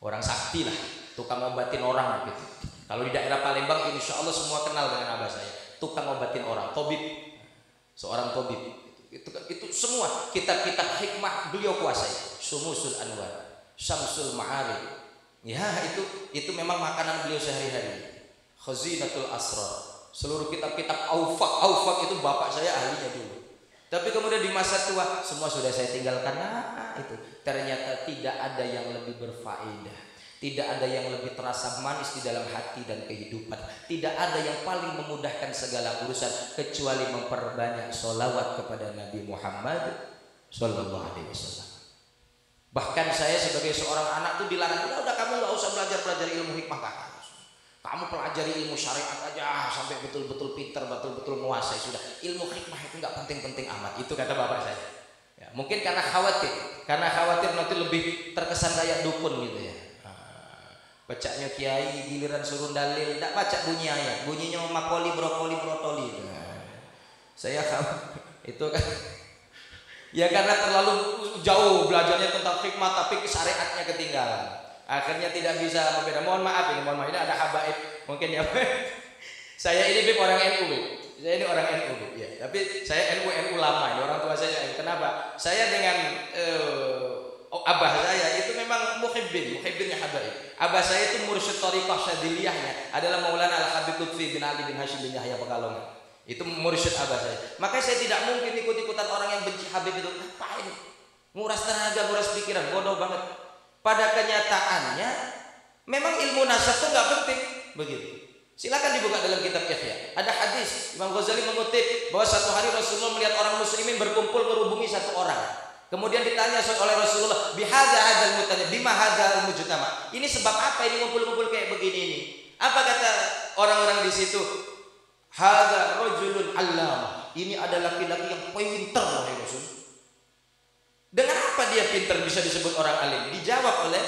orang sakti lah, tukang obatin orang gitu. Kalau di daerah Palembang, insya Allah semua kenal dengan abah saya. Tukang obatin orang, tobib, seorang tobib. Itu semua kitab-kitab hikmah beliau kuasai. Sumusul Anwar, Syamsul Ma'arif. Ya itu memang makanan beliau sehari-hari. Khazinatul Asrar. Seluruh kitab-kitab Aufak itu bapak saya ahlinya dulu. Tapi kemudian di masa tua semua sudah saya tinggalkan. Nah itu ternyata tidak ada yang lebih berfaedah. Tidak ada yang lebih terasa manis di dalam hati dan kehidupan. Tidak ada yang paling memudahkan segala urusan kecuali memperbanyak sholawat kepada Nabi Muhammad Sallallahu Alaihi Wasallam. Bahkan saya sebagai seorang anak tuh dilarang, udah kamu nggak usah belajar ilmu hikmah kamu pelajari ilmu syariat aja sampai betul-betul pinter, betul-betul menguasai sudah. Ilmu hikmah itu nggak penting-penting amat. Itu kata bapak saya. Ya, mungkin karena khawatir nanti lebih terkesan kayak dukun gitu ya. Bacanya kiai giliran suruh dalil tidak baca bunyi ayat, bunyinya makoli brokoli brotoli itu. Saya itu kan ya karena terlalu jauh belajarnya tentang hikmah tapi syariatnya ketinggalan, akhirnya tidak bisa membeda. Mohon maaf ini ada habaib mungkin ya. Saya ini Bib orang NU, Bib. Saya ini orang NU, Bib. Ya, tapi saya NU lama. Ini orang tua saya. Kenapa? Saya dengan abah saya itu memang muhibbinnya habaib. Abah saya itu mursyid thariqah Syadziliyahnya adalah Maulana Al-Habib Lutfi bin Ali bin Hashim bin Yahya Pekalongan. Itu mursyid abah saya. Makanya saya tidak mungkin ikut-ikutan orang yang benci Habib itu. Ngapain? Nguras tenaga, nguras pikiran, bodoh banget. Pada kenyataannya memang ilmu nasab itu nggak penting, begitu. Silakan dibuka dalam kitab Ihya. Ada hadis Imam Ghazali mengutip bahwa satu hari Rasulullah melihat orang muslimin berkumpul merubungi satu orang. Kemudian ditanya oleh Rasulullah, bihadza hadzal mutanya, bima hadzal mujtama. Ini sebab apa ini ngumpul-ngumpul kayak begini ini? Apa kata orang-orang di situ? Hadza rajulun allamah. Ini adalah laki-laki yang pintar wahai Rasul. Dengan apa dia pintar bisa disebut orang alim? Dijawab oleh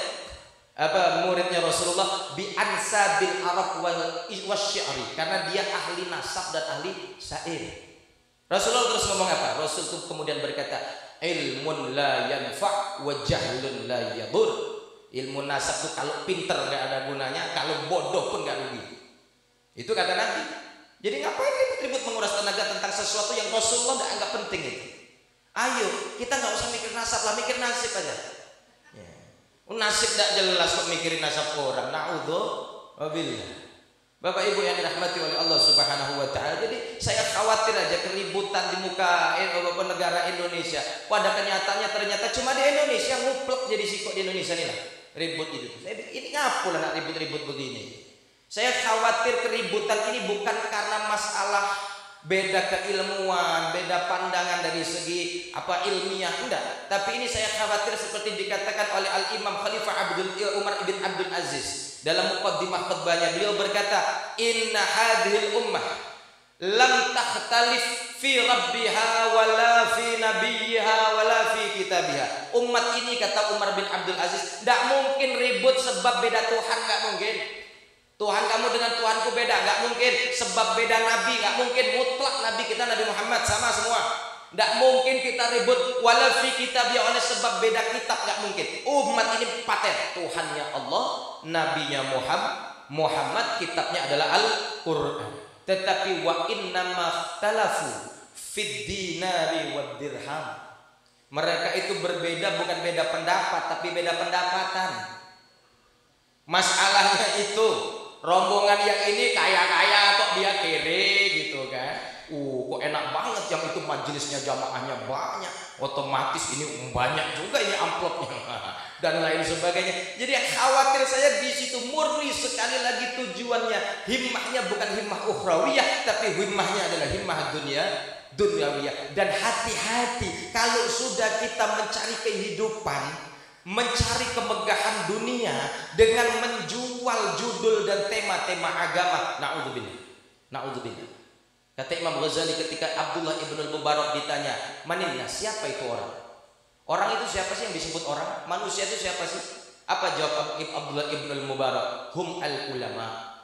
muridnya Rasulullah bi ansabil arab wasy'ari, karena dia ahli nasab dan ahli syair. Rasulullah terus ngomong apa? Rasul itu kemudian berkata, ilmun la yanfa' wa jahlun la yadur. Ilmu nasab itu kalau pinter nggak ada gunanya, kalau bodoh pun nggak rugi. Itu kata Nabi. Jadi ngapain ribut-ribut menguras tenaga tentang sesuatu yang Rasulullah nggak anggap penting itu? Ayo, kita nggak usah mikir nasab lah, mikir nasib aja. Ya. Nasib nggak jelas kok mikirin nasab orang. Na'udzubillah. Bapak Ibu yang dirahmati oleh Allah Subhanahu wa taala. Jadi saya khawatir aja keributan di muka negara Indonesia. Pada kenyataannya ternyata cuma di Indonesia nguplek jadi sikok di Indonesia nih lah. Ribut itu. Ini ngapalah nak ribut-ribut begini. Saya khawatir keributan ini bukan karena masalah beda keilmuan, beda pandangan dari segi ilmiah, enggak. Tapi ini saya khawatir seperti dikatakan oleh Al-Imam Khalifah Umar ibn Abdul Aziz dalam muqaddimah khutbahnya. Beliau berkata, inna hadhil ummah lam takhtalif fi rabbiha wala fi nabiyha wala fi kitabiha. Umat ini, kata Umar bin Abdul Aziz, tidak mungkin ribut sebab beda Tuhan, nggak mungkin. Tuhan kamu dengan Tuhanku beda, nggak mungkin. Sebab beda Nabi, nggak mungkin. Mutlak Nabi kita Nabi Muhammad sama semua. Nggak mungkin kita ribut wala fi kitabnya oleh sebab beda kitab, nggak mungkin. Umat ini paten, Tuhannya Allah, Nabinya Muhammad, kitabnya adalah Al-Quran. Tetapi wa innama ikhtalafu fid dinari wad dirham. Mereka itu berbeda, bukan beda pendapat, tapi beda pendapatan. Masalahnya itu rombongan yang ini kaya-kaya kok dia kere gitu kan. Kok enak banget yang itu majelisnya jamaahnya banyak, otomatis ini banyak juga ini amplopnya dan lain sebagainya. Jadi khawatir saya di situ murni sekali lagi tujuannya, himmahnya bukan himmah ukhrawiyah, tapi himmahnya adalah himmah dunyawiyah. Dan hati-hati kalau sudah kita mencari kehidupan, mencari kemegahan dunia dengan menjual judul dan tema-tema agama. Na'udzubillah. Kata Imam Ghazali ketika Abdullah ibn al-Mubarak ditanya, "Maninna, siapa itu orang?" Orang itu siapa sih yang disebut orang? Manusia itu siapa sih? Apa jawab Abdullah ibn al-Mubarak? Hum al-ulama.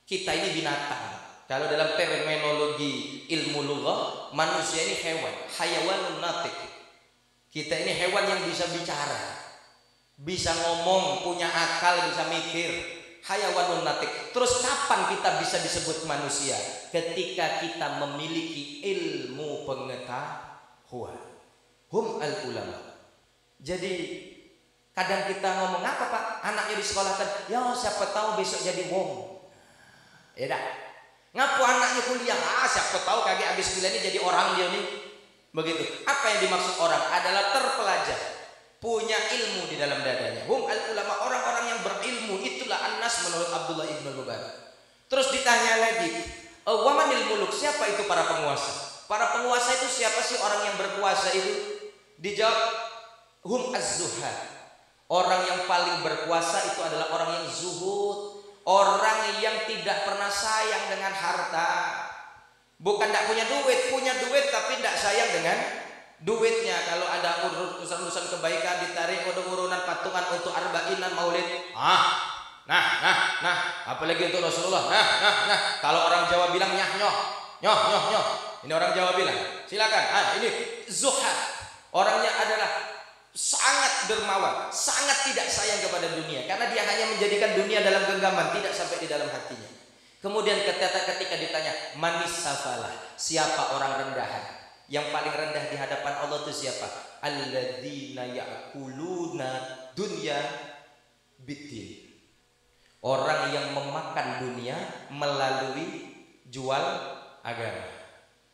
Kita ini binatang. Kalau dalam terminologi ilmu lughah, manusia ini hewan, hayawanun natik. Kita ini hewan yang bisa bicara, bisa ngomong, punya akal, bisa mikir. Hayawanun natik. Terus kapan kita bisa disebut manusia? Ketika kita memiliki ilmu pengetahuan. Hum al-ulama. Jadi kadang kita ngomong apa Pak? Anaknya disekolahkan, ya siapa tahu besok jadi wong. Ya dah. Ngapu anaknya kuliah? Siapa tahu kagak habis kuliah ini jadi orang dia nih. Begitu. Apa yang dimaksud orang? Adalah terpelajar, punya ilmu di dalam dadanya. Hum al-ulama, orang-orang yang berilmu. Itulah An-Nas menurut Abdullah ibn Mubarak. Terus ditanya lagi, wa manil muluk, siapa itu para penguasa? Para penguasa itu siapa sih orang yang berkuasa itu? Dijawab, hum az-zuhad. Orang yang paling berkuasa itu adalah orang yang zuhud, orang yang tidak pernah sayang dengan harta. Bukan tidak punya duit tapi tidak sayang dengan duitnya. Kalau ada urusan kebaikan ditarik urunan patungan untuk arbainan maulid. Nah, apalagi untuk Rasulullah. Nah. Kalau orang Jawa bilang nyoh. Ini orang Jawa bilang. Silakan. Ini zuhad. Orangnya adalah sangat dermawan, sangat tidak sayang kepada dunia, karena dia hanya menjadikan dunia dalam genggaman, tidak sampai di dalam hatinya. Kemudian ketika ditanya manis safalah, siapa orang rendahan? Yang paling rendah di hadapan Allah itu siapa? Alladzina ya'kuluna dunya biddin. Orang yang memakan dunia melalui jual agama.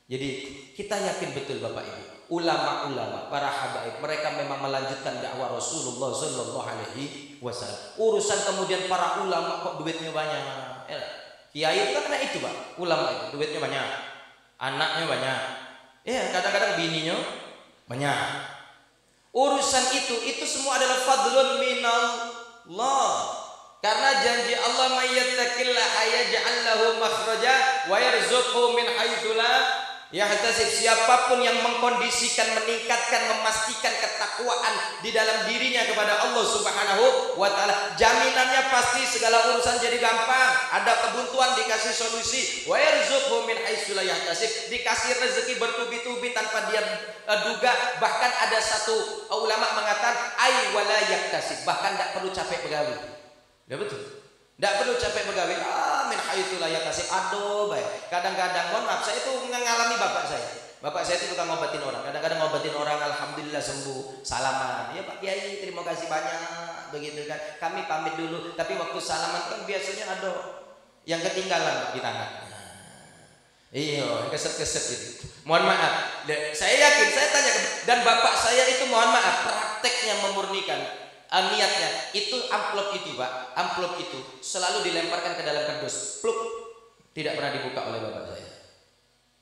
Jadi kita yakin betul Bapak Ibu, ulama-ulama, para habaib, mereka memang melanjutkan dakwah Rasulullah sallallahu alaihi wasallam. Urusan kemudian para ulama kok duitnya banyak. Kiai itu kan kena itu, Pak. Ulama itu duitnya banyak, anaknya banyak. Ya, kadang-kadang bininya banyak. Urusan itu semua adalah fadlun minallah. Karena janji Allah, may yattaqillaha yaj'al lahu makhraja wa yarzuqhu min haitsu la yahtasib. Siapapun yang mengkondisikan, meningkatkan, memastikan ketakwaan di dalam dirinya kepada Allah Subhanahu wa taala, jaminannya pasti segala urusan jadi gampang. Ada kebuntuan dikasih solusi. Wa yarzuqhu min haitsu la yahtasib, dikasih rezeki bertubi-tubi tanpa dia duga. Bahkan ada satu ulama mengatakan ai wala yaktasib, bahkan tidak perlu capek begawi. Ya betul. Tidak perlu capek begawi. Min haitsu la yahtasib. Aduh baik. Kadang-kadang mohon maaf, saya itu mengalami bapak saya. Bapak saya itu tukang ngobatin orang. Kadang-kadang ngobatin orang, alhamdulillah sembuh, salaman. Ya Pak Kiai, terima kasih banyak. Begitu kan. Kami pamit dulu. Tapi waktu salaman kan biasanya ada yang ketinggalan di tangan. Iya, keset-keset itu. Mohon maaf. Saya yakin, saya tanya dan bapak saya itu mohon maaf, prakteknya memurnikan. Niatnya itu amplop itu Pak, amplop itu selalu dilemparkan ke dalam kardus, pluk, tidak pernah dibuka oleh bapak saya,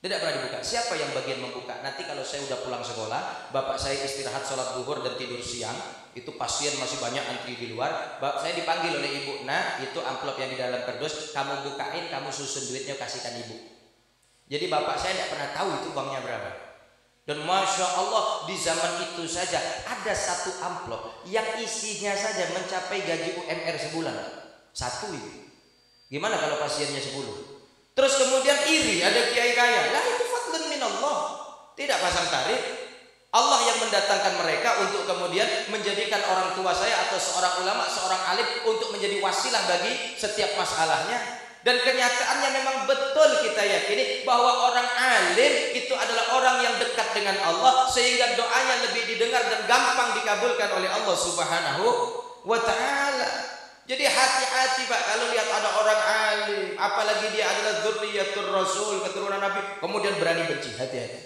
tidak pernah dibuka. Siapa yang bagian membuka? Nanti kalau saya udah pulang sekolah, bapak saya istirahat sholat zuhur dan tidur siang, itu pasien masih banyak antri di luar, bapak saya dipanggil oleh ibu, nah itu amplop yang di dalam kardus, kamu bukain, kamu susun duitnya, kasihkan ibu. Jadi bapak saya tidak pernah tahu itu uangnya berapa. Dan Masya Allah di zaman itu saja ada satu amplop yang isinya saja mencapai gaji UMR sebulan. Satu itu. Gimana kalau pasiennya 10? Terus kemudian iri, ada kiai kaya. Lah itu fadlun minallah. Tidak pasang tarif. Allah yang mendatangkan mereka untuk kemudian menjadikan orang tua saya atau seorang ulama, seorang alim untuk menjadi wasilah bagi setiap masalahnya. Dan kenyataannya memang betul kita yakini bahwa orang alim itu adalah orang yang dekat dengan Allah, sehingga doanya lebih didengar dan gampang dikabulkan oleh Allah Subhanahu wa taala. Jadi hati-hati Pak kalau lihat ada orang alim, apalagi dia adalah dzurriyyatur rasul, keturunan Nabi, kemudian berani benci. Hati-hati.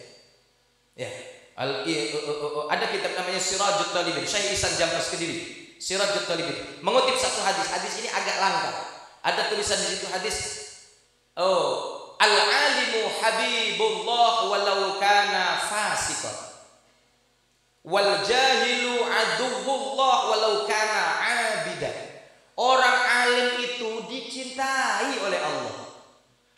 Ya. Ada kitab namanya Sirajut Talibin, Syekh Ihsan Jam'as Kediri. Sirajut Talibin mengutip satu hadis. Hadis ini agak langka. Ada tulisan di situ hadis, al-alimu habibullah walau kana fasiqan, wal jahilu aduwwullah walau kana abidan. Orang alim itu dicintai oleh Allah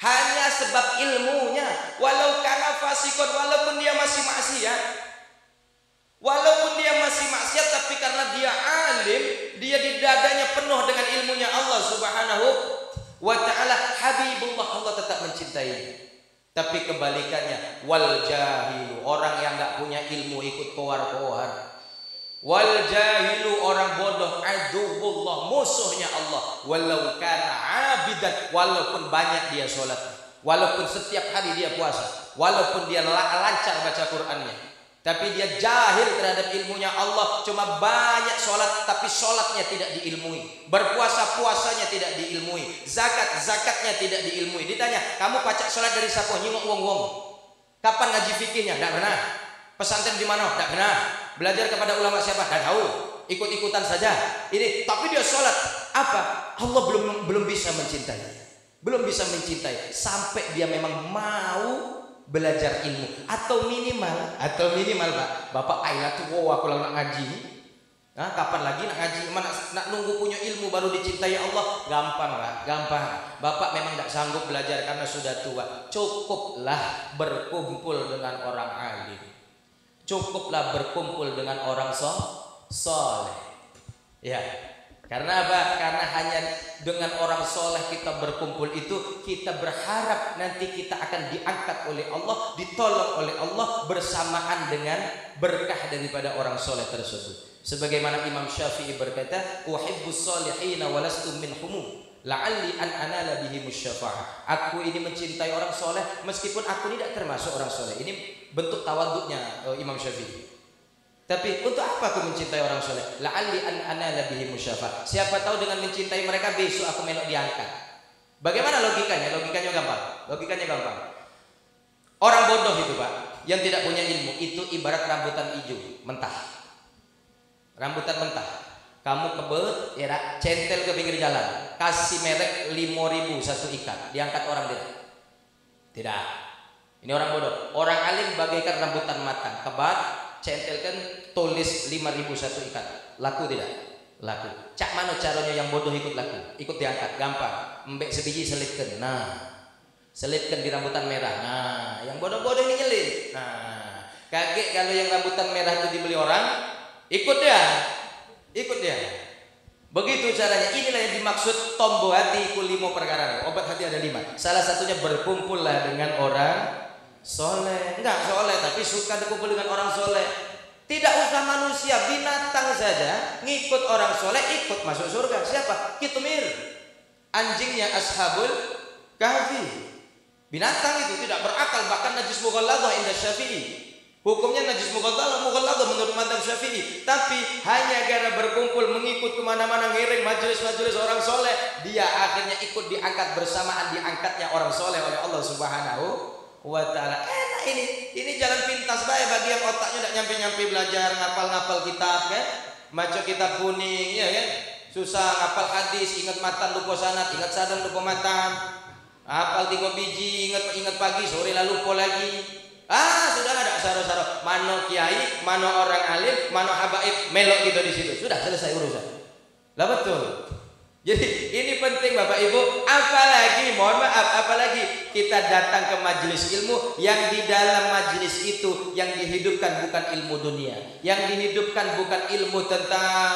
hanya sebab ilmunya, walau kana fasiqan, walaupun dia masih maksiat. Walaupun dia masih maksiat, tapi karena dia alim, dia di dadanya penuh dengan ilmunya Allah Subhanahu wa ta'ala, habibullah, Allah tetap mencintainya. Tapi kebalikannya, wal jahilu, orang yang enggak punya ilmu ikut kowar-kowar. Wal jahilu, orang bodoh, aduwwullah, musuhnya Allah. Walau kana abidan, walaupun banyak dia sholat, walaupun setiap hari dia puasa, walaupun dia lancar baca Qur'annya, tapi dia jahil terhadap ilmunya Allah. Cuma banyak sholat, tapi sholatnya tidak diilmui. Berpuasa, puasanya tidak diilmui. Zakat, zakatnya tidak diilmui. Ditanya, kamu pacak sholat dari siapa? Nyingok wong-wong. Kapan ngaji fikihnya? Tidak pernah. Pesantren di mana? Tidak pernah. Belajar kepada ulama siapa? Tidak tahu. Ikut-ikutan saja. Ini, tapi dia sholat. Apa? Allah belum bisa mencintai. Belum bisa mencintai. Sampai dia memang mau belajar ilmu, atau minimal Pak, Bapak Ayla tuh, wow aku nak ngaji, nah, kapan lagi nak ngaji, nak nunggu punya ilmu baru dicintai Allah? Gampang Pak, gampang. Bapak memang tidak sanggup belajar karena sudah tua. Cukuplah berkumpul dengan orang alim, cukuplah berkumpul dengan orang soleh. Ya. Karena apa? Karena hanya dengan orang soleh kita berkumpul itu, kita berharap nanti kita akan diangkat oleh Allah, ditolong oleh Allah bersamaan dengan berkah daripada orang soleh tersebut. Sebagaimana Imam Syafi'i berkata, uhibbus solihina walastu minhum. La'alli an anala bihi musyafa'ah. Aku ini mencintai orang soleh meskipun aku tidak termasuk orang soleh. Ini bentuk tawaduknya Imam Syafi'i. Tapi untuk apa aku mencintai orang soleh? La'alli an anala bihi musyafa'ah. Siapa tahu dengan mencintai mereka besok aku melok diangkat. Bagaimana logikanya? Logikanya gampang. Orang bodoh itu Pak, yang tidak punya ilmu itu ibarat rambutan hijau mentah. Rambutan mentah. Kamu kebet, ya, centel ke pinggir jalan, kasih merek 5.000 satu ikat, diangkat orang tidak. Ini orang bodoh. Orang alim bagaikan rambutan matang, kebat, centelkan, tulis 5.000 satu ikat. Laku tidak? Laku. Cak mana caranya yang bodoh ikut laku? Ikut diangkat, gampang. Mbek sebiji selipkan. Nah, selipkan di rambutan merah. Nah, yang bodoh-bodoh ini nyelip. Nah, kaget kalau yang rambutan merah itu dibeli orang, ikut dia. Begitu caranya. Inilah yang dimaksud tombo hati ku 5 perkara. Obat hati ada 5. Salah satunya berkumpullah dengan orang soleh. Enggak soleh tapi suka berkumpul dengan orang soleh. Tidak usah manusia, binatang saja ngikut orang soleh ikut masuk surga. Siapa? Kitumir, anjingnya Ashabul Kahfi. Binatang itu tidak berakal, bahkan najis mughalladhah inda Syafi'i. Hukumnya najis mughalladhah menurut mazhab Syafi'i. Tapi hanya gara berkumpul mengikut kemana-mana ngiring majelis-majelis orang soleh, dia akhirnya ikut diangkat bersamaan diangkatnya orang soleh oleh Allah Subhanahu wa Ta'ala. Enak ini jalan pintas baik bagi yang otaknya tidak nyampe-nyampe belajar ngapal-ngapal kitab kan, baca kitab kuning ya kan, susah ngapal hadis, ingat matan lupa sanad, ingat sadan lupa matan, hafal 3 biji, ingat pagi sore lalu lupa lagi. Sudah ada saro-saro, mano kiai, mano orang alim, mano habaib, melok gitu di situ. Sudah selesai urusan. Lah betul. Jadi ini penting Bapak Ibu, apalagi kita datang ke majelis ilmu yang di dalam majelis itu yang dihidupkan bukan ilmu dunia, yang dihidupkan bukan ilmu tentang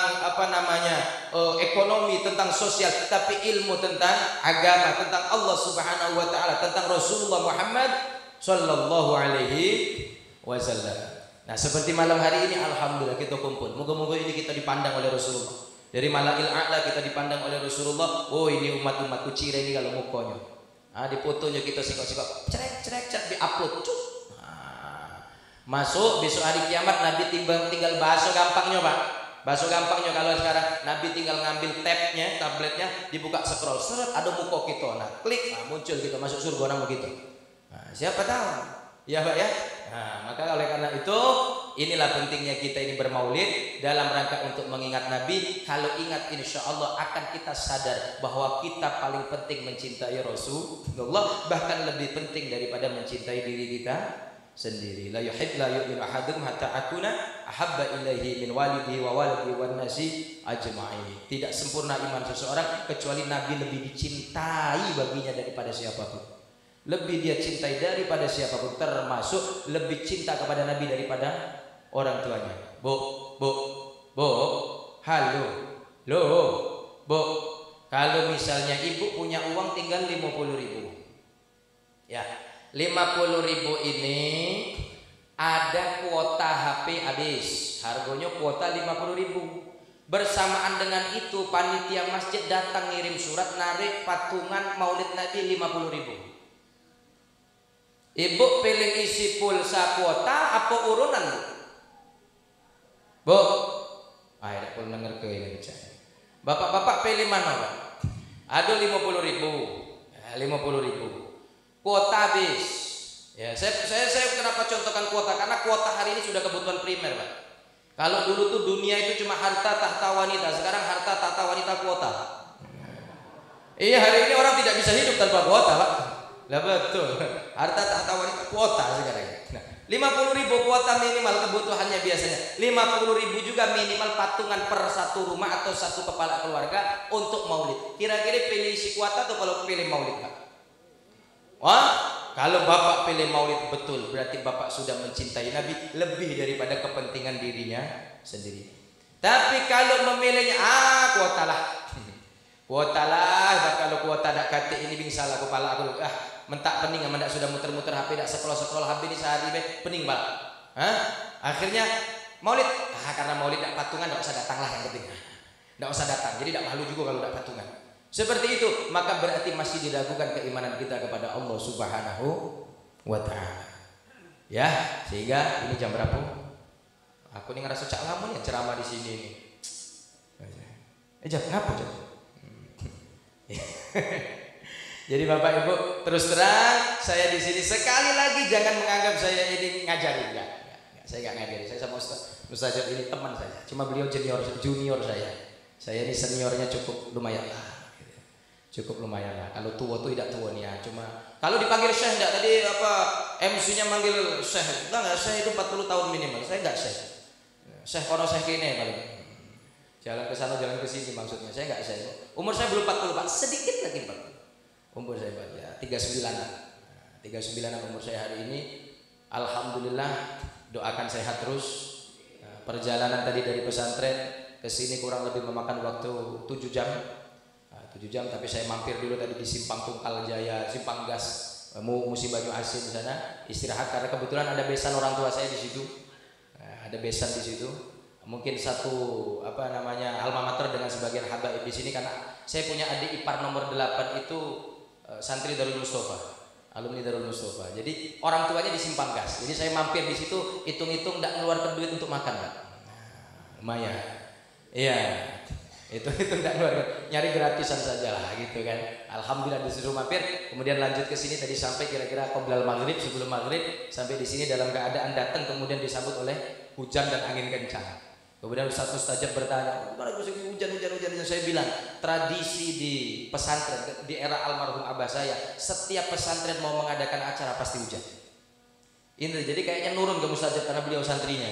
ekonomi, tentang sosial, tapi ilmu tentang agama, tentang Allah Subhanahu wa Ta'ala, tentang Rasulullah Muhammad Sallallahu Alaihi Wasallam. Nah, seperti malam hari ini alhamdulillah kita kumpul. Moga-moga ini kita dipandang oleh Rasulullah. Dari Mala'il A'la kita dipandang oleh Rasulullah. Oh, ini umat-umatku cire ini kalau mukanya. Di fotonya kita sikok-sikok, cerek di-upload. Masuk besok hari kiamat Nabi tinggal baso gampangnya, Pak. Baso gampangnya kalau sekarang Nabi tinggal ngambil tabnya, tabletnya, dibuka scroll, seret ada muka kita. Nah, klik, muncul kita masuk surga nama kita. Siapa tahu ya Pak ya. Maka oleh karena itu inilah pentingnya kita ini bermaulid dalam rangka untuk mengingat Nabi. Kalau ingat insya Allah akan kita sadar bahwa kita paling penting mencintai Rasulullah, bahkan lebih penting daripada mencintai diri kita sendiri. La yu'minu ahadukum hatta akuna ahabba ilaihi min walidihi wa waladihi wan nasi ajma'in. Tidak sempurna iman seseorang kecuali Nabi lebih dicintai baginya daripada siapapun. Lebih dia cintai daripada siapapun, termasuk lebih cinta kepada Nabi daripada orang tuanya. Halo, kalau misalnya ibu punya uang tinggal 50.000, ya 50.000 ini ada kuota HP habis, harganya kuota 50.000. Bersamaan dengan itu panitia masjid datang ngirim surat narik patungan Maulid Nabi 50.000. Ibu pilih isi pulsa kuota apa urunan? Bu, tidak perlu denger ke ini. Bapak-bapak pilih mana Pak? Ada 50.000, 50.000. Kuota habis. Ya, saya kenapa contohkan kuota? Karena kuota hari ini sudah kebutuhan primer Pak. Kalau dulu tuh dunia itu cuma harta tahta wanita, sekarang harta tahta wanita kuota. Iya, hari ini orang tidak bisa hidup tanpa kuota Pak. Lah betul, harta tahta wanita kuota sekarang. Nah, 50.000 kuota minimal kebutuhannya biasanya. 50.000 juga minimal patungan per satu rumah atau satu kepala keluarga untuk maulid. Kira-kira pilih isi kuota atau kalau pilih maulid Pak? Wah, kalau Bapak pilih maulid betul, berarti Bapak sudah mencintai Nabi lebih daripada kepentingan dirinya sendiri. Tapi kalau memilihnya kuota lah. Kuota lah, kalau kuota tak kata ini bingsalah kepala aku. Mentak pening, mendak sudah muter-muter HP, dak scroll HP ini sehari pening Pak. Akhirnya maulid, karena maulid dak patungan, dak usah datang lah yang penting. Dak usah datang, jadi dak malu juga kalau dak patungan. Seperti itu, maka berarti masih diragukan keimanan kita kepada Allah Subhanahu wa taala. Ya, sehingga ini jam berapa? Aku ini ngerasa cak lamun ya ceramah di sini ini. Jam ngapa jam? Jadi Bapak Ibu, terus terang saya di sini sekali lagi jangan menganggap saya ini ngajari, enggak. Saya enggak ngajari. Saya sama Ustaz ini teman saya. Cuma beliau junior saya. Saya ini seniornya cukup lumayan lah. Cukup lumayan lah. Kalau tua tuh tidak tua nih ya. Cuma kalau dipanggil Syekh enggak, tadi apa MC-nya manggil Syekh. Enggak, Syekh itu 40 tahun minimal. Saya enggak Syekh. Syekh kono Syekh ini paling. Jalan ke sana, jalan ke sini maksudnya. Saya enggak Syekh. Umur saya belum 40, Pak. Sedikit lagi 40. Umur saya Pak ya 39-an. 39-an umur saya hari ini. Alhamdulillah, doakan sehat terus. Perjalanan tadi dari pesantren ke sini kurang lebih memakan waktu 7 jam. 7 jam, tapi saya mampir dulu tadi di Simpang Tungkal Jaya, Simpang Gas, Musi Banyu Asin di sana istirahat karena kebetulan ada besan orang tua saya di situ. Ada besan di situ. Mungkin satu alma mater dengan sebagian habaib di sini karena saya punya adik ipar nomor 8 itu santri Darul Mustafa, alumni Darul Mustafa. Jadi orang tuanya di Simpang Gas. Jadi saya mampir di situ, hitung-hitung enggak ngeluarkan duit untuk makan, Pak. Lumayan. Iya. Itu enggak keluar, nyari gratisan saja lah gitu kan. Alhamdulillah disuruh mampir, kemudian lanjut ke sini tadi sampai kira-kira qoblal maghrib, sebelum maghrib sampai di sini dalam keadaan datang kemudian disambut oleh hujan dan angin kencang. Kemudian Ustaz Mustajab bertanya, "Gimana hujan?" Saya bilang, tradisi di pesantren di era almarhum abah saya, setiap pesantren mau mengadakan acara pasti hujan. Ini jadi kayaknya nurun ke Mustajab karena beliau santrinya.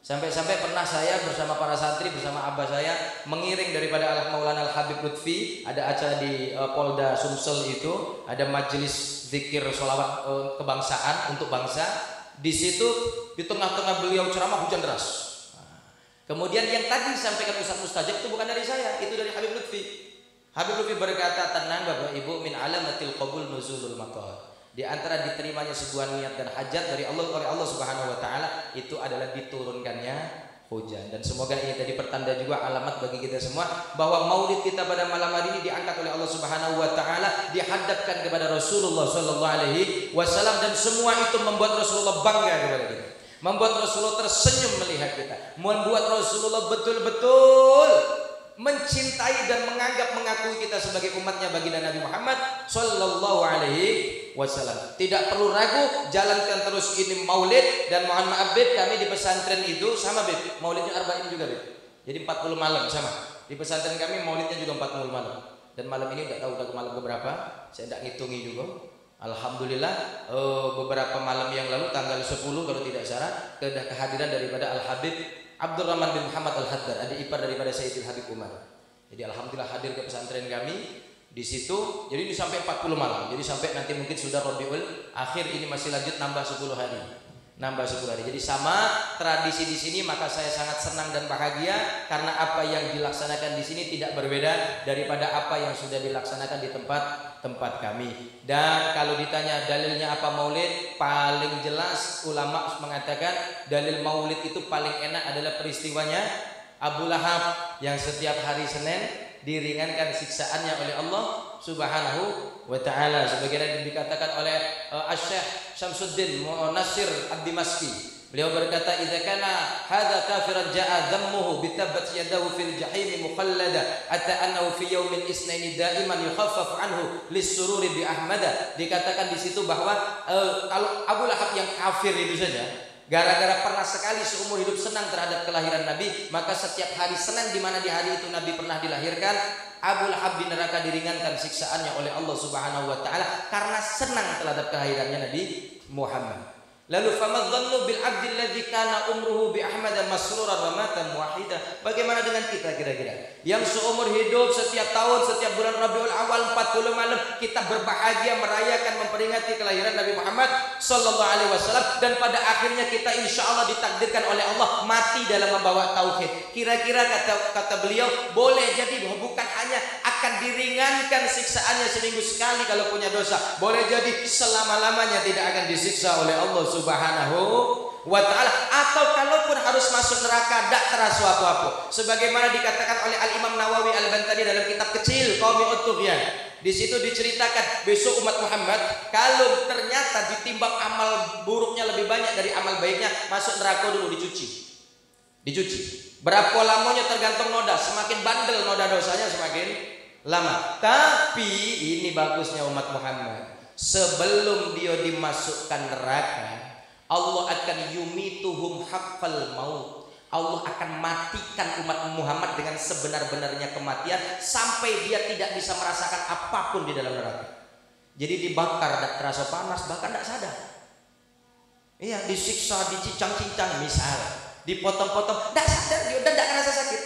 Sampai-sampai pernah saya bersama para santri bersama abah saya mengiring daripada Maulana Al-Habib Lutfi, ada acara di Polda Sumsel itu, ada majelis zikir sholawat kebangsaan untuk bangsa. Di situ di tengah-tengah beliau ceramah hujan deras. Kemudian yang tadi disampaikan Ustaz Mustajab itu bukan dari saya, itu dari Habib Lutfi. Habib Lutfi berkata, "Tenang Bapak Ibu, min alamatil qabul nuzulul matar." Di antara diterimanya sebuah niat dan hajat dari Allah oleh Allah Subhanahu wa taala itu adalah diturunkannya hujan. Dan semoga ini tadi pertanda juga alamat bagi kita semua bahwa maulid kita pada malam hari ini diangkat oleh Allah Subhanahu wa taala, dihadapkan kepada Rasulullah sallallahu alaihi wasallam, dan semua itu membuat Rasulullah bangga kepada kita. Membuat Rasulullah tersenyum melihat kita. Membuat Rasulullah betul-betul mencintai dan mengakui kita sebagai umatnya baginda Nabi Muhammad sallallahu alaihi wasallam. Tidak perlu ragu, jalankan terus ini maulid. Dan mohon maaf Bib, kami di pesantren itu sama Bib, maulidnya arba'in juga Bib. Jadi 40 malam sama. Di pesantren kami maulidnya juga 40 malam. Dan malam ini enggak tahu udah ke malam keberapa, saya enggak ngitungi juga. Alhamdulillah beberapa malam yang lalu tanggal 10 kalau tidak salah kehadiran daripada Al-Habib Abdurrahman bin Muhammad Al-Haddad, adik ipar daripada Sayyidil Habib Umar. Jadi alhamdulillah hadir ke pesantren kami di situ. Jadi ini sampai 40 malam. Jadi sampai nanti mungkin sudah Rabiul Akhir ini masih lanjut nambah 10 hari. Nambah 10 hari. Jadi sama tradisi di sini, maka saya sangat senang dan bahagia karena apa yang dilaksanakan di sini tidak berbeda daripada apa yang sudah dilaksanakan di tempat kami. Dan kalau ditanya dalilnya apa maulid, paling jelas ulama mengatakan dalil maulid itu paling enak adalah peristiwanya Abu Lahab yang setiap hari Senin diringankan siksaannya oleh Allah Subhanahu wa taala, sebagaimana yang dikatakan oleh Asy-Syaikh Syamsuddin Nasir Ad-Dimashqi. Beliau berkata, "Idza kana hadza kafiran ja'a dhammuhu bi tabbat yadahu fil jahim mukhallada hatta annahu fi yaumin isnaini da'iman yukhaffaf anhu lis-sururi bi Ahmada." Dikatakan di situ bahwa kalau Abu Lahab yang kafir itu saja, gara-gara pernah sekali seumur hidup senang terhadap kelahiran Nabi, maka setiap hari Senin di mana di hari itu Nabi pernah dilahirkan, Abu Lahab di neraka diringankan siksaannya oleh Allah Subhanahu wa taala karena senang terhadap kelahirannya Nabi Muhammad. Lalu famadzannu bil abdil ladzi kana umruhu bi Ahmad masruran wa mata muwahhida. Bagaimana dengan kita kira-kira yang seumur hidup setiap tahun setiap bulan Rabiul Awal 40 malam kita berbahagia merayakan memperingati kelahiran Nabi Muhammad sallallahu alaihi wasallam, dan pada akhirnya kita insyaallah ditakdirkan oleh Allah mati dalam membawa tauhid. Kira-kira kata beliau boleh jadi bukan hanya akan diringankan siksaannya seminggu sekali kalau punya dosa, boleh jadi selama-lamanya tidak akan disiksa oleh Allah Subhanahu wa ta'ala, atau kalaupun harus masuk neraka tidak terasa apa-apa. Sebagaimana dikatakan oleh Al-Imam Nawawi Al-Bantani dalam kitab kecil Qaumi Ut-Tughyan. Di situ diceritakan besok umat Muhammad kalau ternyata ditimbang amal buruknya lebih banyak dari amal baiknya, masuk neraka dulu dicuci. Berapa lamanya tergantung noda, semakin bandel noda dosanya semakin lama. Tapi ini bagusnya umat Muhammad, sebelum dia dimasukkan neraka, Allah akan yumituhum haqqal maut. Allah akan matikan umat Muhammad dengan sebenar-benarnya kematian sampai dia tidak bisa merasakan apapun di dalam neraka. Jadi dibakar, tidak terasa panas, bahkan tidak sadar. Iya, disiksa, dicincang-cincang misal, dipotong-potong, tidak sadar dia, dan tidak merasa sakit,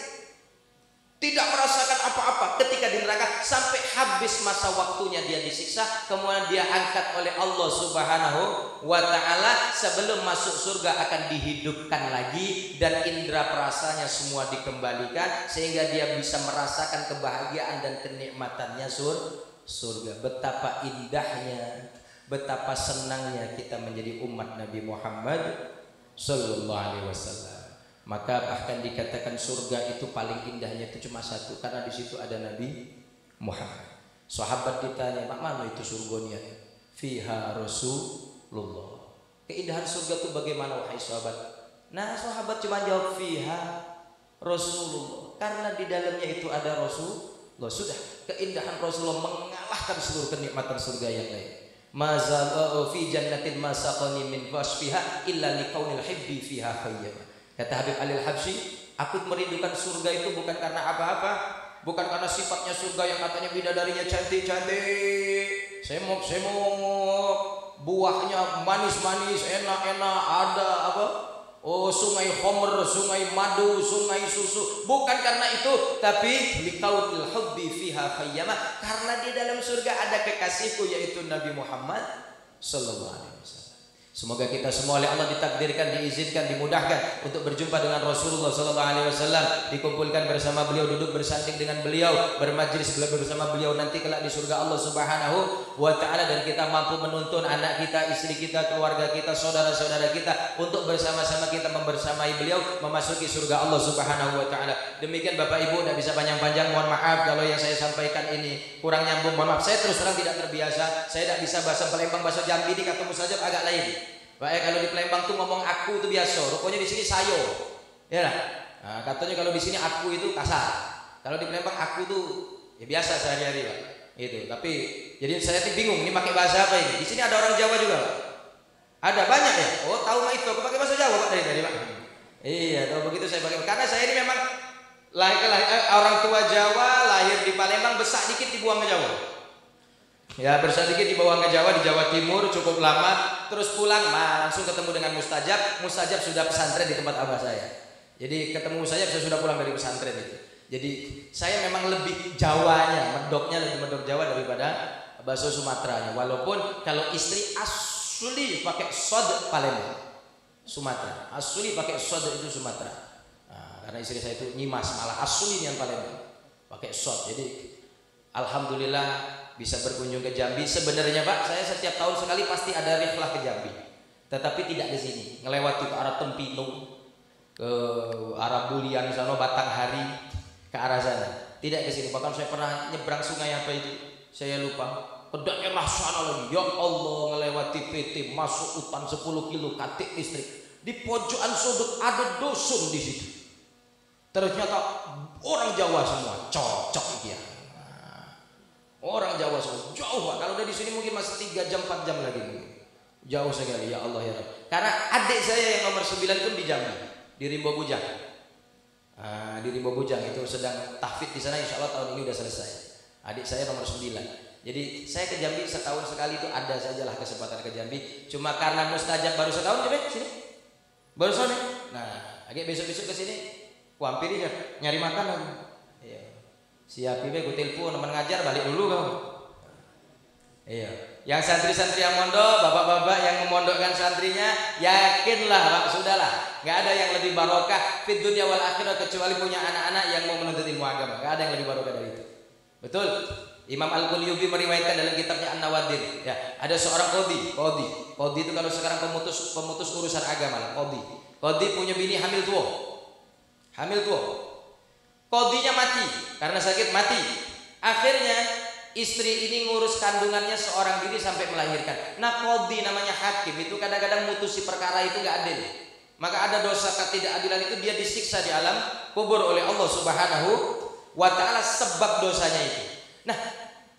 tidak merasakan apa-apa ketika di neraka sampai habis masa waktunya dia disiksa, kemudian dia angkat oleh Allah Subhanahu wa ta'ala. Sebelum masuk surga akan dihidupkan lagi dan indera perasanya semua dikembalikan sehingga dia bisa merasakan kebahagiaan dan kenikmatannya surga. Betapa indahnya, betapa senangnya kita menjadi umat Nabi Muhammad sallallahu alaihi wasallam. Maka bahkan dikatakan surga itu paling indahnya itu cuma satu, karena di situ ada Nabi Muhammad. Sahabat ditanya, "Mak, mana itu surganya?" "Fiha Rasulullah." Keindahan surga itu bagaimana wahai sahabat? Nah, sahabat cuma jawab fiha Rasulullah, karena di dalamnya itu ada Rasulullah. Sudah, keindahan Rasulullah mengalahkan seluruh kenikmatan surga yang lain. Mazal fi jannatin masaqani min wasfiha illa liqaunil hibbi fiha khayyama. Kata Habib Alil Habsyi, aku merindukan surga itu bukan karena apa-apa, bukan karena sifatnya surga yang katanya bidadarinya cantik-cantik, semok-semok, buahnya manis-manis, enak-enak, ada apa? Oh, sungai khamr, sungai madu, sungai susu. Bukan karena itu, tapi liqaunil hubbi fiha khayyama, karena di dalam surga ada kekasihku yaitu Nabi Muhammad sallallahu alaihi wasallam. Semoga kita semua oleh Allah ditakdirkan, diizinkan, dimudahkan untuk berjumpa dengan Rasulullah sallallahu alaihi wasallam, dikumpulkan bersama beliau, duduk bersanding dengan beliau, bermajlis bersama beliau nanti kelak di surga Allah Subhanahu wa taala, dan kita mampu menuntun anak kita, istri kita, keluarga kita, saudara-saudara kita untuk bersama-sama kita membersamai beliau memasuki surga Allah Subhanahu wa taala. Demikian Bapak Ibu, tidak bisa panjang-panjang, mohon maaf kalau yang saya sampaikan ini kurang nyambung, mohon maaf. Saya terus terang tidak terbiasa, saya tidak bisa bahasa Palembang, bahasa Jambi ini kata mustajab agak lain. Baik, kalau di Palembang tuh ngomong aku itu biasa, rupanya di sini sayo, ya lah. Nah, katanya kalau di sini aku itu kasar, kalau di Palembang aku tuh ya biasa sehari-hari Pak. Itu. Tapi jadi saya tuh bingung ini pakai bahasa apa ini. Di sini ada orang Jawa juga Pak. Ada banyak ya. Oh, tahu mah itu aku pakai bahasa Jawa Pak dari Pak. Iya, tahu begitu saya pakai. Karena saya ini memang orang tua Jawa, lahir di Palembang, besar dikit dibuang ke Jawa. Ya, bersedikit dibawa ke Jawa, di Jawa Timur cukup lama, terus pulang langsung ketemu dengan Mustajab. Mustajab sudah pesantren di tempat abah saya. Jadi ketemu Mustajab saya sudah pulang dari pesantren itu. Jadi saya memang lebih Jawanya, medoknya lebih medok Jawa daripada bahasa Sumateranya. Walaupun kalau istri asli pakai sod Palembang, Sumatera. Asli pakai sod itu Sumatera. Nah, karena istri saya itu Nyimas, malah asli yang Palembang pakai sod. Jadi alhamdulillah bisa berkunjung ke Jambi. Sebenarnya Pak, saya setiap tahun sekali pasti ada rihlah ke Jambi, tetapi tidak di sini, ngelewati ke arah Tempino, ke arah Bulian sana, Batanghari, ke arah sana. Tidak ke sini. Bahkan saya pernah nyebrang sungai apa itu, saya lupa. Ke daerah sana lagi. Ya Allah, ngelewati PT, masuk hutan 10 kilo, katik listrik. Di pojokan sudut ada dusun di situ. Ternyata orang Jawa semua, cocok dia. Orang Jawa semua jauh Pak. Kalau dari sini mungkin masih 3 jam 4 jam lagi mungkin. Jauh sekali ya Allah ya Rabb. Karena adik saya yang nomor 9 pun di Jambi, di Rimbo Bujang. Di Rimbo Bujang itu sedang tahfidz di sana, insya Allah tahun ini udah selesai. Adik saya nomor 9. Jadi saya ke Jambi setahun sekali itu ada sajalah kesempatan ke Jambi. Cuma karena Mustajab baru setahun coba sini. Baru sore. Nah, agak besok-besok ke sini. Ku hampiri ya, nyari makan lagi. Iya. Siap ibe, gue telepon teman ngajar balik dulu kamu. Iya. Yang santri-santri yang mondok, bapak-bapak yang memondokkan santrinya, yakinlah Pak, sudahlah. Nggak ada yang lebih barokah fid dunya wal akhirah kecuali punya anak-anak yang mau menuntut ilmu agama. Nggak ada yang lebih barokah dari itu. Betul? Imam Al-Qulyubi meriwayatkan dalam kitabnya An-Nawadir, ya, ada seorang qadhi itu kalau sekarang pemutus urusan agama lah, qadhi punya bini hamil tua. Qadhinya mati karena sakit mati. Akhirnya istri ini ngurus kandungannya seorang diri sampai melahirkan. Nah, qadhi namanya hakim itu kadang-kadang mutusi perkara itu nggak adil. Maka ada dosa ketidakadilan itu dia disiksa di alam kubur oleh Allah Subhanahu wa ta'ala sebab dosanya itu. Nah,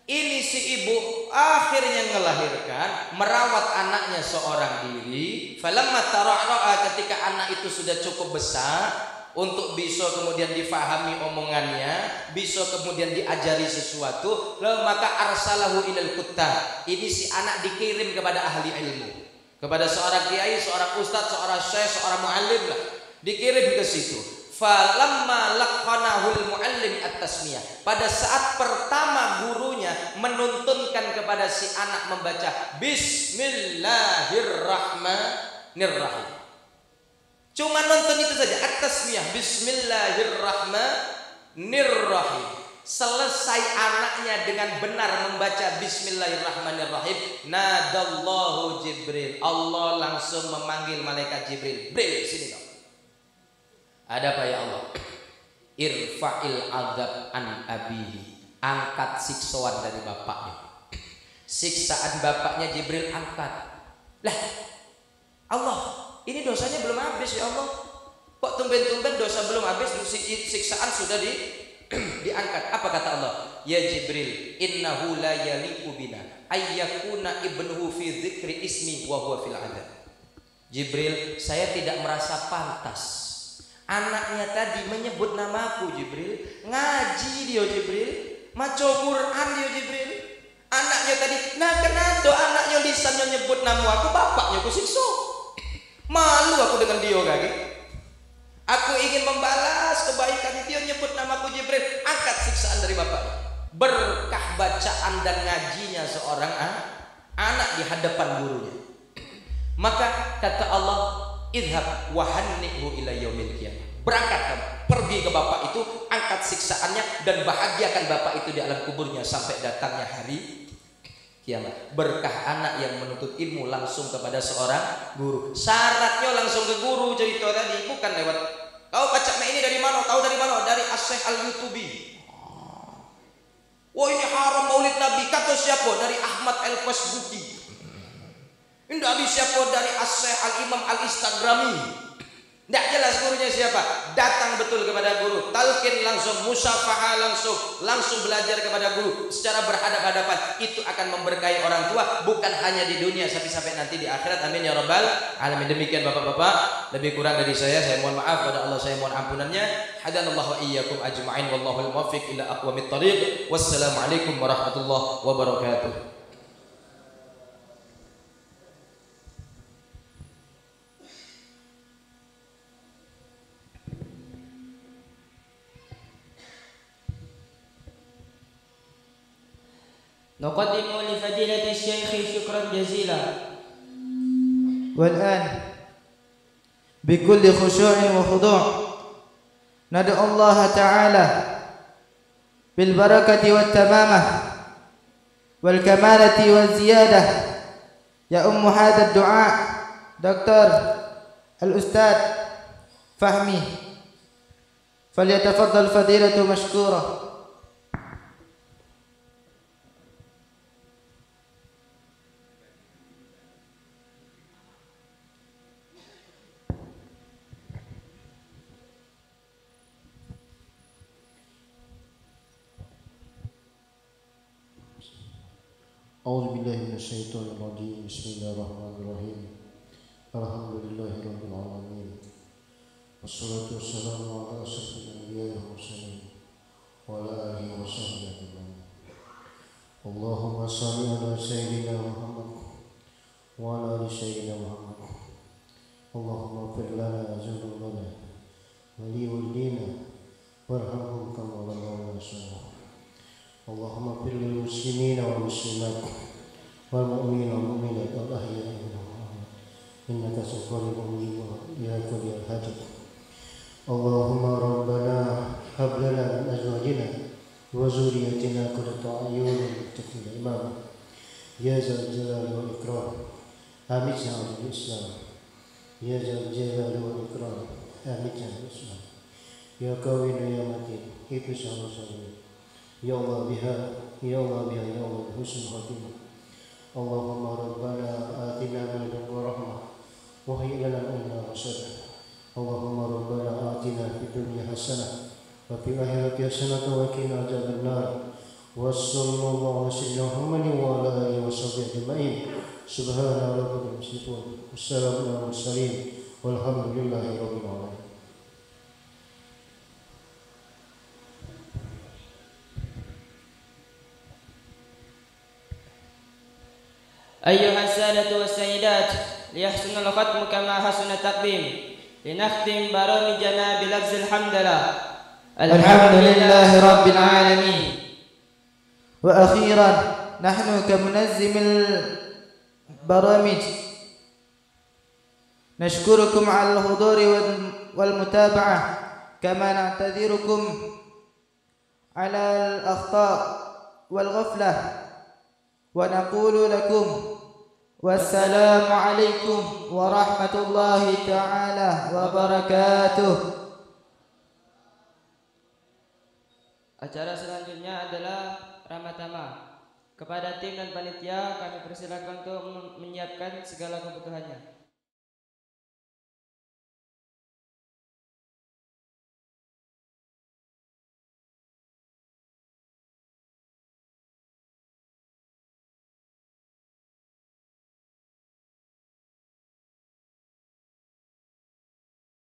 ini si ibu akhirnya melahirkan, merawat anaknya seorang diri. Falamma tara'ra'a, ketika anak itu sudah cukup besar untuk bisa kemudian difahami omongannya, bisa kemudian diajari sesuatu, maka arsalahu ilal kuttab. Ini si anak dikirim kepada ahli ilmu, kepada seorang kiai, seorang ustadz, seorang syekh, seorang muallim lah, dikirim ke situ. Falamma laqanahul muallim at-tasmiyah, pada saat pertama gurunya menuntunkan kepada si anak membaca Bismillahirrahmanirrahim. Cuma nonton itu saja, at-tasmiyah, Bismillahirrahmanirrahim. Selesai anaknya dengan benar membaca Bismillahirrahmanirrahim, nadallahu Jibril, Allah langsung memanggil malaikat Jibril. Jibril, sini dong. Ada apa ya Allah? Irfa'il adab an abihi, angkat siksaan dari bapaknya. Siksaan bapaknya Jibril angkat. Lah, Allah, ini dosanya belum habis ya Allah. Kok tumben-tumben dosa belum habis, siksaan sudah diangkat. Apa kata Allah? Ya Jibril, innahu la yaliqu bina ayyakuna ibnuhu fi dzikri ismi wa huwa fil adab. Jibril, saya tidak merasa pantas anaknya tadi menyebut namaku. Jibril, ngaji dia Jibril, maca Quran dia Jibril. Anaknya tadi, nah kenapa anaknya lisannya nyebut nama aku, bapaknya aku siksa. Malu aku dengan dia kaki. Aku ingin membalas kebaikan dia nyebut namaku Jibril, angkat siksaan dari bapaknya. Berkah bacaan dan ngajinya seorang anak di hadapan gurunya. Maka kata Allah, idhab wa hannihu ila yaumil qiyamah. Berangkat kamu, pergi ke bapak itu, angkat siksaannya dan bahagiakan bapak itu di alam kuburnya sampai datangnya hari kiamat. Berkah anak yang menuntut ilmu langsung kepada seorang guru. Syaratnya langsung ke guru cerita tadi, bukan lewat kau baca ini dari mana? Tahu dari mana? Dari As-Syaikh Al-Yutubi. Wah, ini haram maulid Nabi. Kata siapa? Dari Ahmad Al-Fasbuki. Ini dari siapa? Dari As-Syaikh Al-Imam Al-Instagrami. Tidak jelas gurunya siapa. Datang betul kepada guru, talqin langsung, musyafaah langsung belajar kepada guru secara berhadap-hadapan. Itu akan memberkahi orang tua, bukan hanya di dunia tapi sampai nanti di akhirat. Amin ya rabbal alamin. Demikian bapak-bapak, lebih kurang dari saya mohon maaf, pada Allah saya mohon ampunannya. Hadanallahu wa iyyakum ajma'in, wallahul muwaffiq ila aqwamit thoriq. Wassalamualaikum warahmatullahi wabarakatuh. نقدم لفضيلة الشيخ شكرا جزيلا. والآن بكل خشوع وخضوع ندعو الله تعالى بالبركة والتمامة والكمالة والزيادة يا هذا الدعاء دكتور الأستاذ فهمي، فليتفضل فضيلة مشكورة. أعوذ بالله من الشيطان الرجيم. بسم الله الرحمن الرحيم. الحمد لله رب العالمين، والصلاة والسلام على أشرف الأنبياء والمرسلين وعلى آله وصحبه أجمعين. اللهم صل على سيدنا محمد وعلى آل سيدنا محمد. اللهم اغفر لنا ذنوبنا ولوالدينا وارحمهم كما ربونا صغيرا. اللهم اغفر للمسلمين والمسلمات والمؤمنين والمؤمنات الأحياء منهم والأموات إنك سبحانك يا قاضي الحاجات. اللهم ربنا هب لنا من أزواجنا وذريتنا قرة أعين للمتقين إماما يا ذا الجلال والإكرام أمتنا على الإسلام يا ذا الجلال والإكرام أمتنا على الإسلام يا قوي يا متين إبليس على الظالمين يا الله بها يا الله بها يا الله بحسن الخاتمة اللهم ربنا آتنا من لدنك رحمة وهيئ لنا من أمرنا رشدا اللهم ربنا آتنا في الدنيا حسنة وفي الآخرة حسنة وقنا عذاب النار وصلى الله على سيدنا محمد وعلى آله وصحبه أجمعين سبحان ربك رب العزة والسلام على المرسلين والحمد لله رب العالمين. أيها السادة والسيدات ليحسن الختم كما حسن التقديم لنختم برامجنا بلفظ الحمد لله الحمد لله رب العالمين. وأخيرا نحن كمنظم البرامج نشكركم على الحضور والمتابعة كما نعتذركم على الأخطاء والغفلة ونقول لكم والسلام عليكم ورحمة الله تعالى وبركاته. Acara selanjutnya adalah Ramatama. Kepada tim dan panitia kami persilakan untuk menyiapkan segala kebutuhannya.